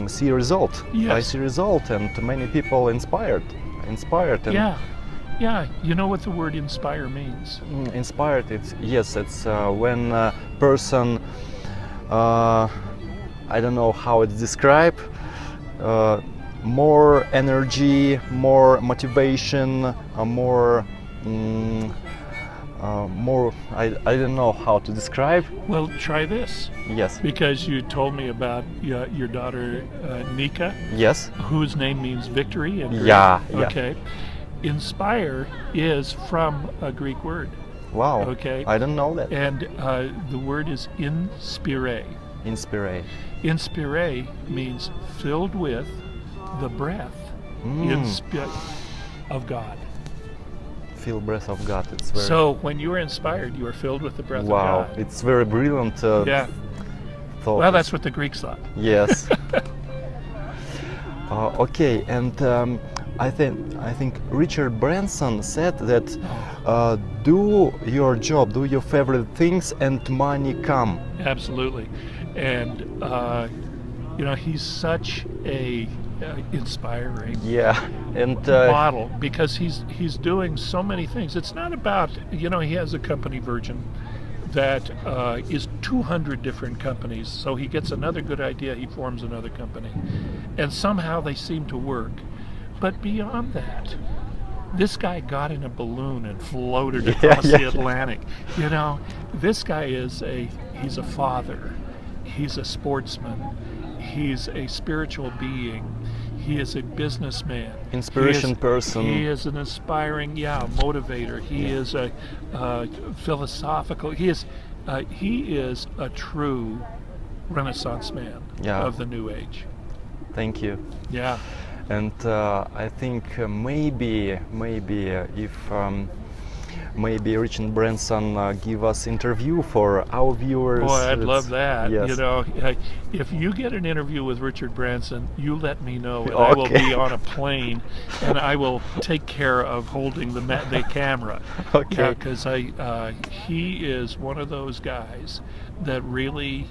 see result. Yes. I see result, and many people inspired, and Yeah. You know what the word inspire means? Inspired. It's when a person, I don't know how it's described, more energy, more motivation, more I don't know how to describe. Well, try this. Yes. Because you told me about your daughter Nika, Yes. whose name means victory in Greek. Yeah. Okay. Inspire is from a Greek word. Wow. Okay. I don't know that. And the word is inspire. Inspire. Inspire means filled with the breath of God. feel breath of God. It's very So when you were inspired, you were filled with the breath wow. of God. It's very brilliant. Yeah. Thought. Well, that's what the Greeks thought. Yes. Okay, and I think Richard Branson said that do your job, do your favorite things, and money come. Absolutely. And he's such a inspiring Yeah, and model, because he's doing so many things. It's not about, he has a company, Virgin, that is 200 different companies. So he gets another good idea, he forms another company, and somehow they seem to work. But beyond that, this guy got in a balloon and floated across the Atlantic. This guy he's a father, he's a sportsman, he's a spiritual being, he is a businessman, inspiration person. He is an inspiring, motivator. He is a philosophical. He is a true Renaissance man of the New Age. Thank you. Yeah. And I think maybe if maybe Richard Branson give us interview for our viewers. Boy, I'd love that. Yes. If you get an interview with Richard Branson, you let me know, and I will be on a plane, and I will take care of holding the camera. Okay. Because he is one of those guys that really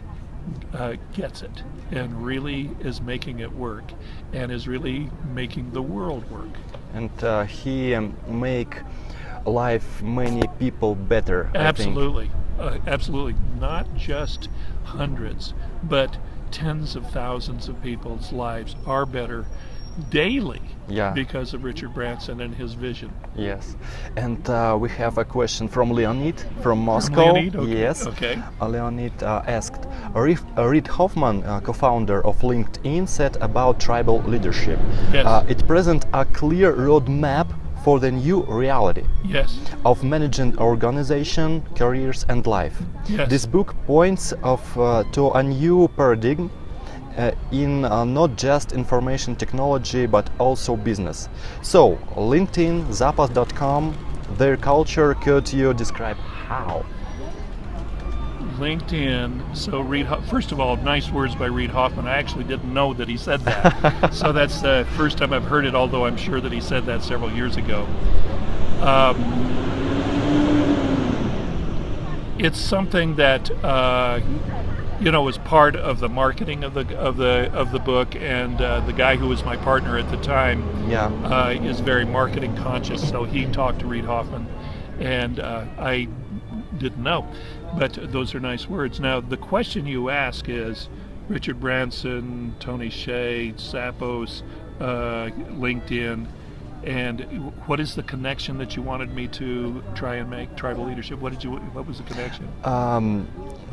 gets it, and really is making it work, and is really making the world work. And he make life many people better. Absolutely. Absolutely. Not just hundreds, but tens of thousands of people's lives are better daily because of Richard Branson and his vision. Yes. And we have a question from Leonid from Moscow. Leonid? Okay. Yes. Okay. Leonid asked, Reid Hoffman, co-founder of LinkedIn, said about tribal leadership. Yes. It presents a clear roadmap for the new reality of managing organization, careers, and life. Yes. This book points to a new paradigm in not just information technology but also business. So, LinkedIn, Zappos.com, their culture, could you describe how? LinkedIn, so first of all, nice words by Reid Hoffman. I actually didn't know that he said that. So that's the first time I've heard it, although I'm sure that he said that several years ago. It's something that was part of the marketing of the book, and the guy who was my partner at the time is very marketing conscious, so he talked to Reid Hoffman, and I didn't know. But those are nice words. Now, the question you ask is Richard Branson, Tony Hsieh, Zappos, LinkedIn, and what is the connection that you wanted me to try and make? Tribal leadership. What was the connection?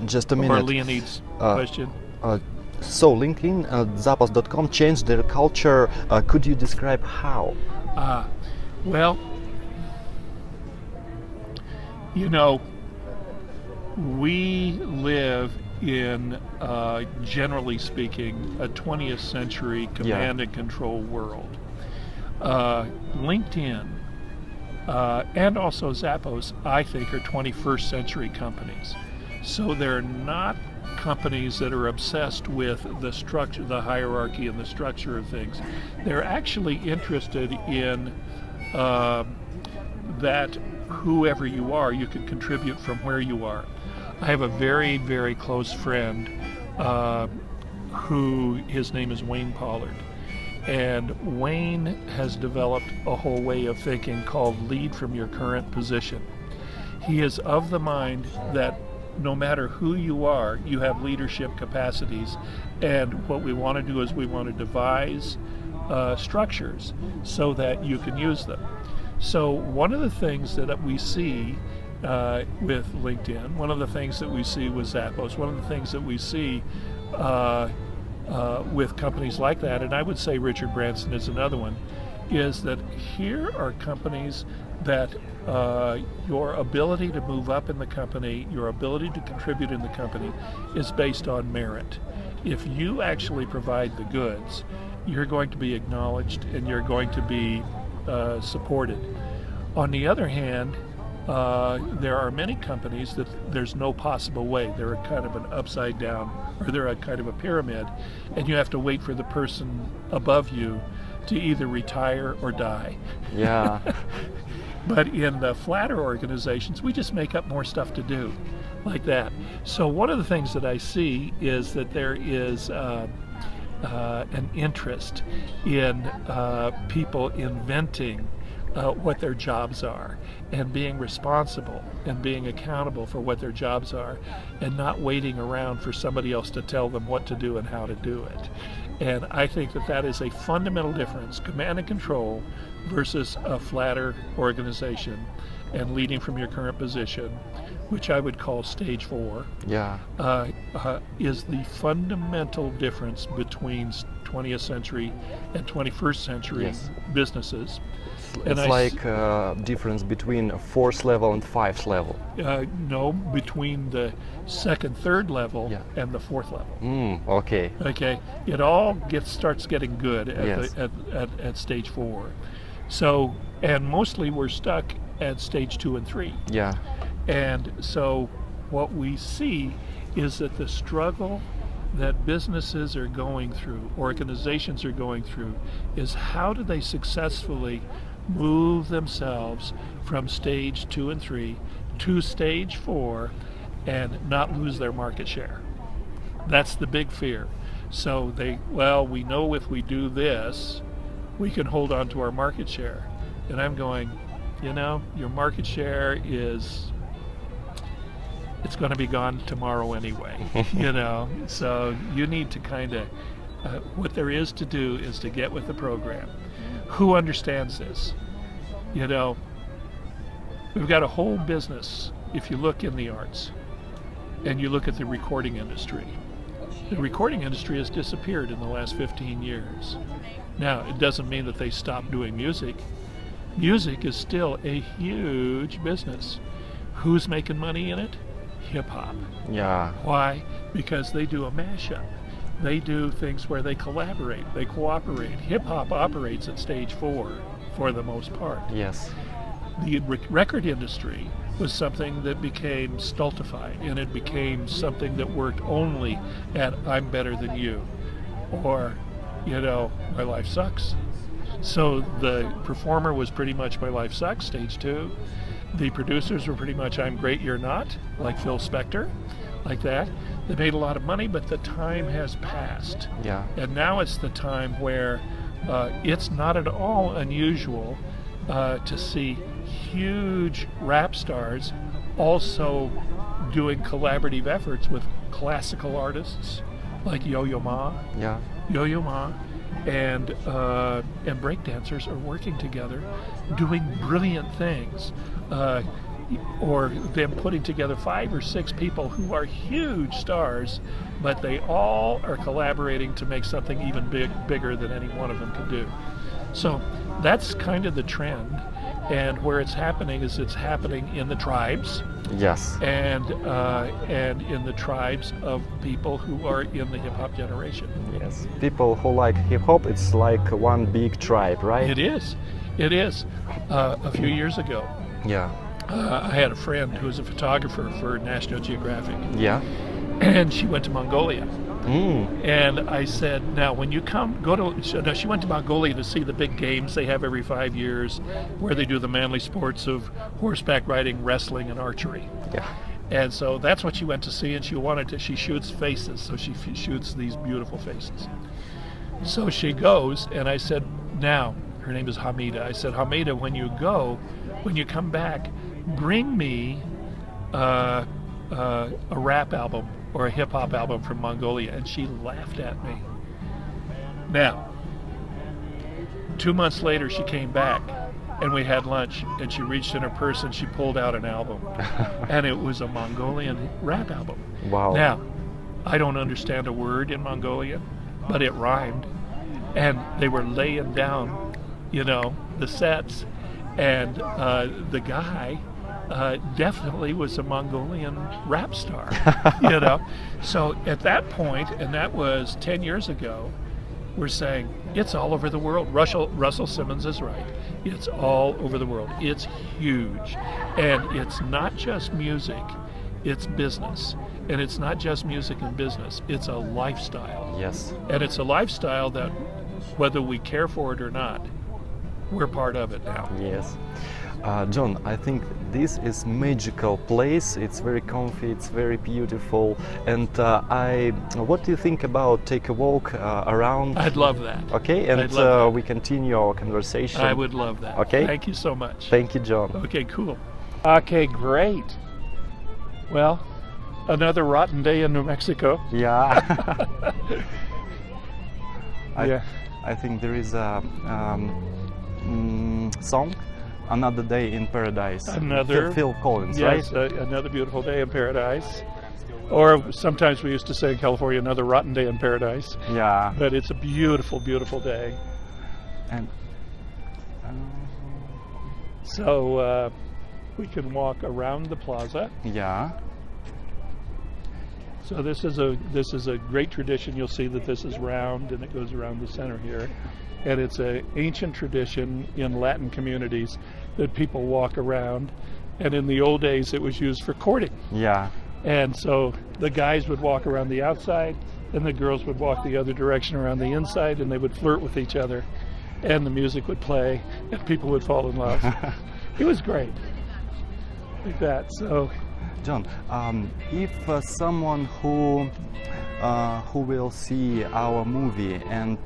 Just a minute. Or Leonid's question. So LinkedIn, Zappos.com changed their culture. Could you describe how? Well, we live in, generally speaking, a 20th century command and control world. LinkedIn and also Zappos, I think, are 21st century companies. So they're not companies that are obsessed with the structure, the hierarchy, and the structure of things. They're actually interested in that whoever you are, you can contribute from where you are. I have a very, very close friend who, his name is Wayne Pollard. And Wayne has developed a whole way of thinking called lead from your current position. He is of the mind that no matter who you are, you have leadership capacities. And what we want to do is we want to devise structures so that you can use them. So one of the things that we see with LinkedIn, one of the things that we see with Zappos, one of the things that we see with companies like that, and I would say Richard Branson is another one, is that here are companies that your ability to move up in the company, your ability to contribute in the company is based on merit. If you actually provide the goods, you're going to be acknowledged and you're going to be supported. On the other hand, there are many companies that there's no possible way. They're a kind of an upside down, or they're a kind of a pyramid, and you have to wait for the person above you to either retire or die. Yeah. But in the flatter organizations, we just make up more stuff to do, like that. So one of the things that I see is that there is an interest in people inventing what their jobs are, and being responsible and being accountable for what their jobs are, and not waiting around for somebody else to tell them what to do and how to do it. And I think that that is a fundamental difference, command and control versus a flatter organization and leading from your current position, which I would call stage 4, Yeah. is the fundamental difference between 20th century and 21st century Yes. businesses. It's I like difference between a 4th level and 5th level. No, between the 2nd, 3rd level Yeah. and the 4th level. Okay. Okay, it all starts getting good at, Yes. at stage 4. So, and mostly we're stuck at stage 2 and 3. Yeah. And so what we see is that the struggle that businesses are going through, organizations are going through, is how do they successfully move themselves from stage 2 and 3 to stage 4 and not lose their market share. That's the big fear. So we know if we do this, we can hold on to our market share. And I'm going, your market share it's going to be gone tomorrow anyway, so you need to kind of, what there is to do is to get with the program. Who understands this? We've got a whole business, if you look in the arts, and you look at the recording industry. The recording industry has disappeared in the last 15 years. Now, it doesn't mean that they stopped doing music. Music is still a huge business. Who's making money in it? Hip-hop. Yeah. Why? Because they do a mashup. They do things where they collaborate, they cooperate. Hip-hop operates at stage 4 for the most part. Yes. The record industry was something that became stultified, and it became something that worked only at I'm better than you, or, my life sucks. So the performer was pretty much my life sucks, stage 2. The producers were pretty much I'm great, you're not, like Phil Spector, like that. They made a lot of money, but the time has passed. Yeah. And now it's the time where it's not at all unusual to see huge rap stars also doing collaborative efforts with classical artists like Yo-Yo Ma. Yeah. Yo-Yo Ma and breakdancers are working together, doing brilliant things. Or them putting together 5 or 6 people who are huge stars, but they all are collaborating to make something even bigger than any one of them could do. So that's kind of the trend, and where it's happening is it's happening in the tribes. Yes. And in the tribes of people who are in the hip-hop generation. Yes. People who like hip-hop, it's like one big tribe, right? It is. A few years ago, Yeah. I had a friend who was a photographer for National Geographic, Yeah. and she went to Mongolia. Mm. And I said, now when you she went to Mongolia to see the big games they have every 5 years, where they do the manly sports of horseback riding, wrestling, and archery. Yeah. And so that's what she went to see, and she shoots faces, so she shoots these beautiful faces. So she goes, and I said, now, her name is Hamida. I said, Hamida, when you come back, bring me a rap album or a hip-hop album from Mongolia. And she laughed at me. Now, 2 months later, she came back, and we had lunch, and she reached in her purse and she pulled out an album. And it was a Mongolian rap album. Wow. Now, I don't understand a word in Mongolian, but it rhymed. And they were laying down, the sets. And the guy definitely was a Mongolian rap star, So at that point, and that was 10 years ago, we're saying it's all over the world. Russell Simmons is right. It's all over the world. It's huge. And it's not just music, it's business. And it's not just music and business, it's a lifestyle. Yes. And it's a lifestyle that, whether we care for it or not, we're part of it now. Yes. John, I think this is magical place. It's very comfy, it's very beautiful. And what do you think about take a walk around? I'd love that. Okay, and I'd love that. we continue our conversation. I would love that. Okay. Thank you so much. Thank you, John. Okay, cool. Okay, great. Well, another rotten day in New Mexico. Yeah. Yeah. I think there is a song, Another Day in Paradise. Another. Phil Collins, Yes, right? another beautiful day in paradise. Or sometimes we used to say in California, another rotten day in paradise. Yeah. But it's a beautiful, beautiful day. And So we can walk around the plaza. yeah. So this is a great tradition. You'll see that this is round and it goes around the center here. And it's an ancient tradition in Latin communities that people walk around. And in the old days, it was used for courting. Yeah. And so the guys would walk around the outside and the girls would walk the other direction around the inside, and they would flirt with each other. And the music would play and people would fall in love. It was great. Like that. So John, if someone who will see our movie and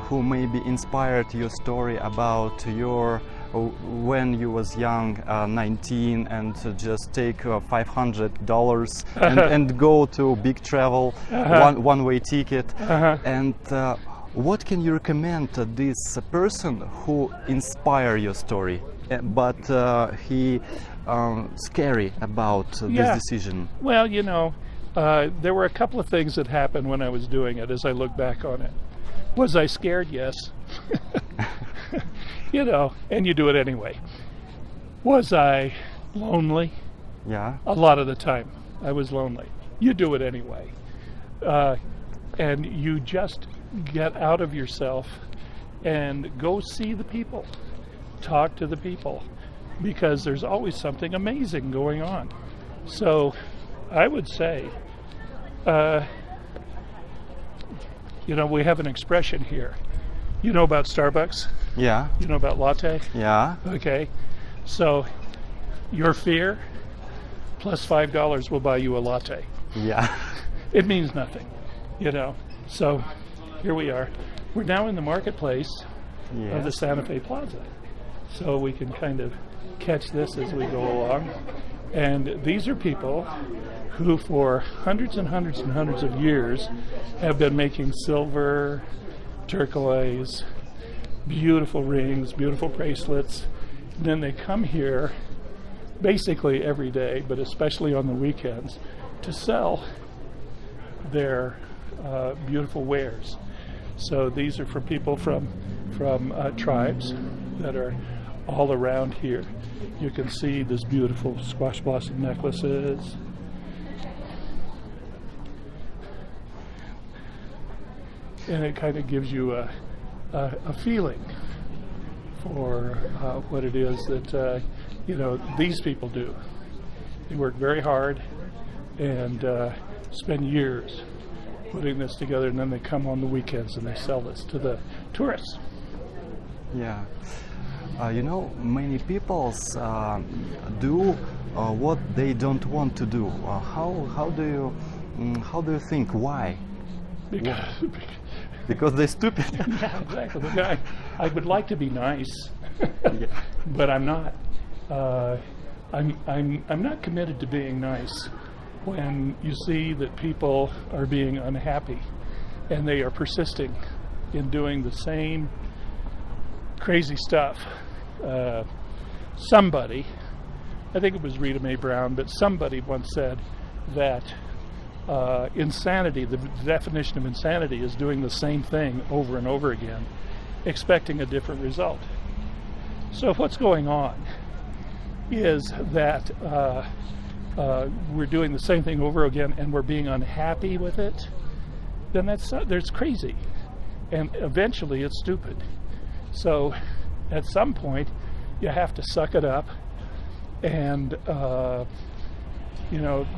who maybe inspired your story about your when you was young, 19, and just take $500 and go to big travel, one-way ticket, and what can you recommend to this person who inspire your story, but he scary about this decision? Well, you know, there were a couple of things that happened when I was doing it as I look back on it. Was I scared? Yes. You know, and you do it anyway. Was I lonely? Yeah. A lot of the time I was lonely. You do it anyway. And you just get out of yourself and go see the people. Talk to the people. Because there's always something amazing going on. So I would say, you know, we have an expression here. You know about Starbucks? Yeah. You know about latte? Yeah. Okay. So your fear plus $5 will buy you a latte. Yeah. It means nothing, you know. So here we are. We're now in the marketplace of the Santa Fe Plaza. So we can kind of catch this as we go along. And these are people who for hundreds and hundreds and hundreds of years have been making silver, turquoise, beautiful rings, beautiful bracelets. And then they come here basically every day, but especially on the weekends, to sell their beautiful wares. So these are for people from tribes that are all around here. You can see this beautiful squash blossom necklaces. And it kind of gives you a feeling for what it is that you know, these people do. They work very hard and spend years putting this together, and then they come on the weekends and they sell this to the tourists. Yeah. You know, many people do what they don't want to do. How do you think? Why? Because they're stupid. Yeah, exactly. I would like to be nice, but I'm not. I'm not committed to being nice when you see that people are being unhappy and they are persisting in doing the same crazy stuff. Somebody, I think it was Rita Mae Brown, but somebody once said that insanity, the definition of insanity is doing the same thing over and over again, expecting a different result. So what's going on is that we're doing the same thing over again and we're being unhappy with it, then there's crazy, and eventually it's stupid. So at some point you have to suck it up and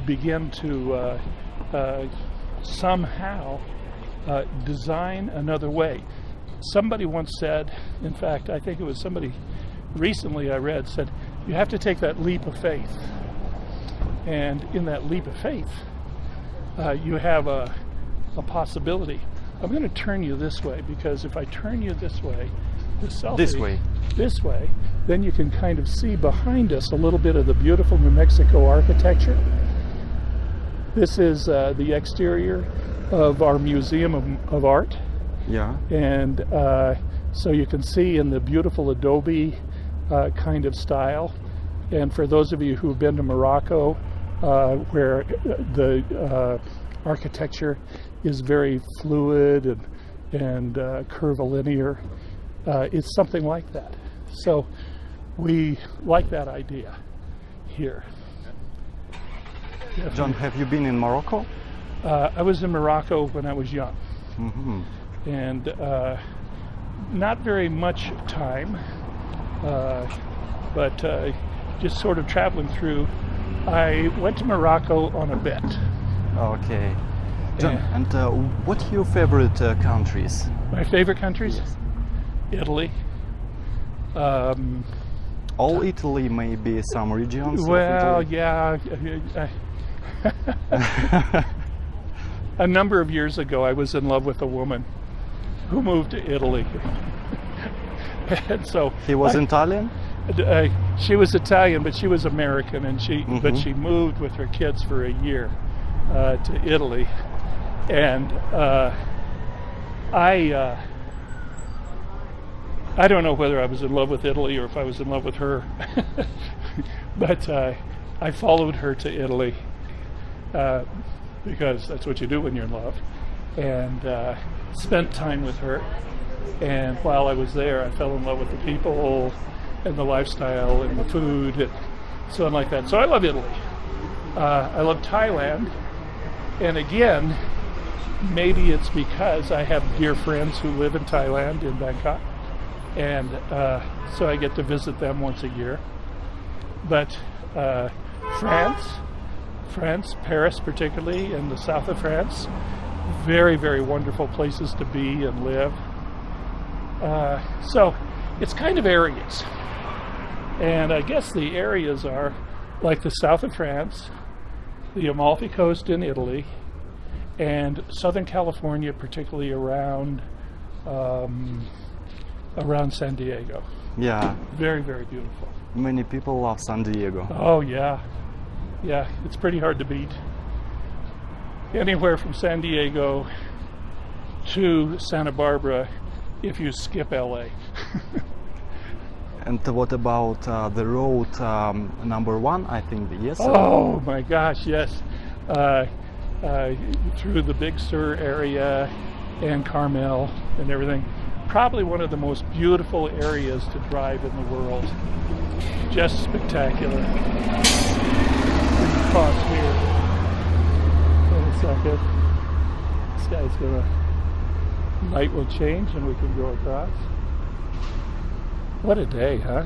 begin to somehow design another way. Somebody once said, in fact, I think it was somebody recently I read, said, you have to take that leap of faith. And in that leap of faith, you have a possibility. I'm going to turn you this way, because if I turn you this way, this way, then you can kind of see behind us a little bit of the beautiful New Mexico architecture. This is the exterior of our Museum of Art. Yeah. And so you can see in the beautiful adobe kind of style. And for those of you who've been to Morocco, where the architecture is very fluid and curvilinear, it's something like that. So we like that idea here. John, have you been in Morocco? I was in Morocco when I was young. Mm-hmm. And not very much time, but just sort of traveling through. I went to Morocco on a bet. Okay. John, and what are your favorite countries? My favorite countries? Yes. Italy. All Italy, maybe some regions? Well, of Italy? yeah. A number of years ago, I was in love with a woman who moved to Italy. And so He was Italian? She was Italian, but she was American, and but she moved with her kids for a year to Italy. And I don't know whether I was in love with Italy or if I was in love with her, but I followed her to Italy because that's what you do when you're in love, and spent time with her. And while I was there, I fell in love with the people and the lifestyle and the food and so on like that. So I love Italy. I love Thailand. And again, maybe it's because I have dear friends who live in Thailand, in Bangkok. And so I get to visit them once a year. But France, Paris particularly, and the south of France, very, very wonderful places to be and live. So it's kind of areas. And I guess the areas are like the south of France, the Amalfi Coast in Italy, and Southern California, particularly around San Diego. Yeah. Very, very beautiful. Many people love San Diego. Oh, yeah. Yeah, it's pretty hard to beat. Anywhere from San Diego to Santa Barbara if you skip LA. And what about the road number 1? I think yes. Oh my gosh, yes. Through the Big Sur area and Carmel and everything. Probably one of the most beautiful areas to drive in the world. Just spectacular. Cross here. Wait a second. This guy's gonna. Light will change and we can go across. What a day, huh?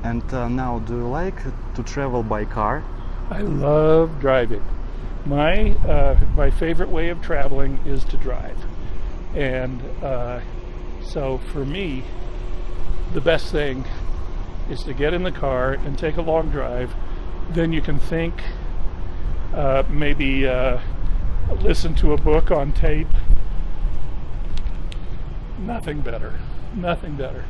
And now, do you like to travel by car? I love driving. My favorite way of traveling is to drive. And so for me, the best thing is to get in the car and take a long drive. Then you can think, maybe listen to a book on tape. Nothing better. Nothing better.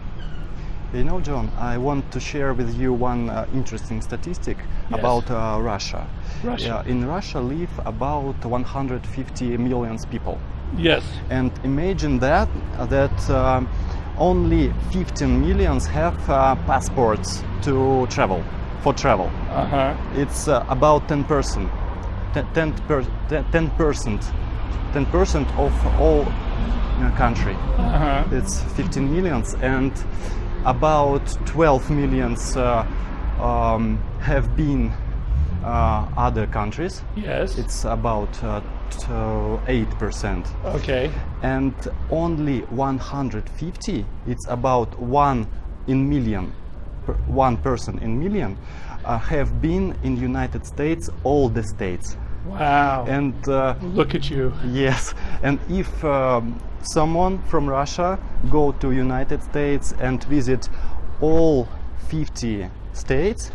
You know, John, I want to share with you one interesting statistic about Russia. Russia. In Russia live about 150 million people. Yes. And imagine that only 15 millions have passports to travel, for travel. Uh-huh. It's about 10%. 10% of all country. Uh-huh. It's 15 millions, and about 12 millions have been other countries, Yes. it's about 8%. Okay. And only 150, it's about one person in million, have been in United States, all the states. Wow. And Look at you. yes, and if someone from Russia go to United States and visit all 50 states,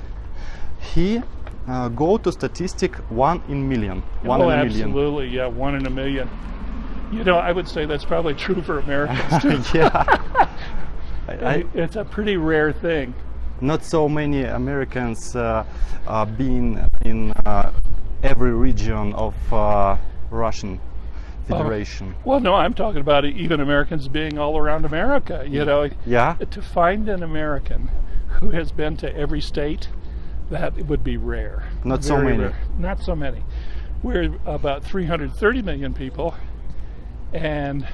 he go to statistic 1 in million. One in a million. Absolutely. Yeah, 1 in a million. You know, I would say that's probably true for Americans too. Yeah. It's a pretty rare thing. Not so many Americans been in every region of Russian Federation. Well, no, I'm talking about even Americans being all around America. You know, Yeah, to find an American who has been to every state, that would be rare. Not so Very many. rare. Not so many. We're about 330 million people, and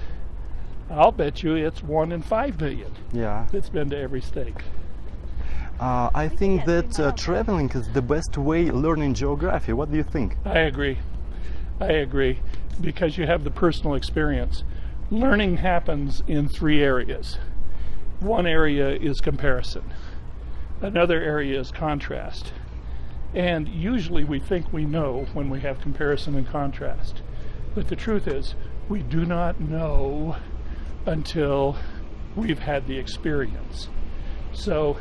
I'll bet you it's 1 in 5 million yeah. that's been to every state. I think that traveling is the best way learning geography. What do you think? I agree. I agree, because you have the personal experience. Learning happens in 3 areas. One area is comparison. Another area is contrast. And usually we think we know when we have comparison and contrast. But the truth is, we do not know until we've had the experience. So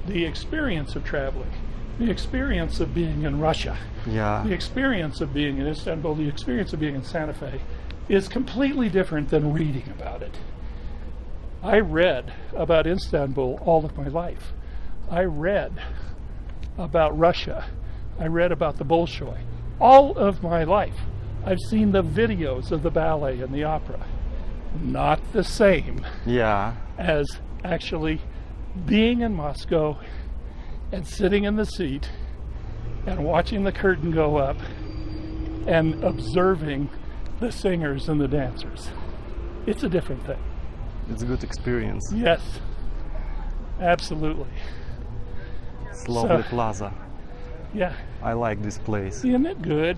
the experience of traveling, the experience of being in Russia, Yeah, the experience of being in Istanbul, the experience of being in Santa Fe is completely different than reading about it. I read about Istanbul all of my life. I read about Russia. I read about the Bolshoi all of my life. I've seen the videos of the ballet and the opera. Not the same yeah, as actually being in Moscow and sitting in the seat and watching the curtain go up and observing the singers and the dancers. It's a different thing. it's a good experience. Yes, absolutely. It's lovely So- plaza. Yeah, I like this place. isn't it good?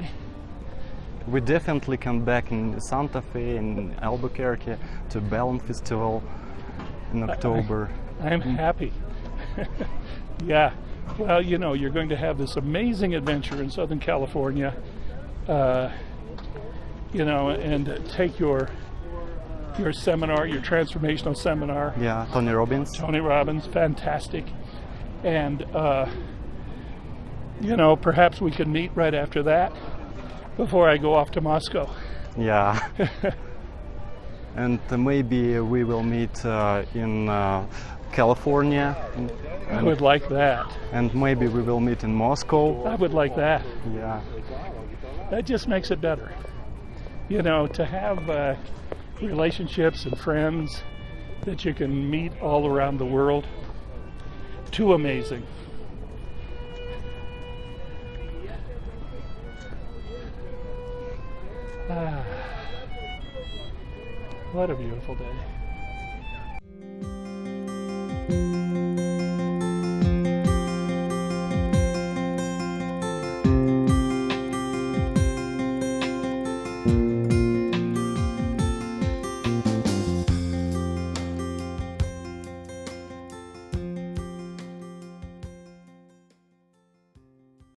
We definitely come back in Santa Fe and Albuquerque to Balloon Festival in October. I'm happy. Yeah, well, you know, you're going to have this amazing adventure in Southern California, you know, and take your seminar, your transformational seminar. Yeah, Tony Robbins. Tony Robbins, fantastic. And, you know, perhaps we can meet right after that before I go off to Moscow. Yeah. And maybe we will meet in California. I would like that. And maybe we will meet in Moscow. I would like that. Yeah. That just makes it better. You know, to have relationships and friends that you can meet all around the world. Too amazing. Ah, what a beautiful day.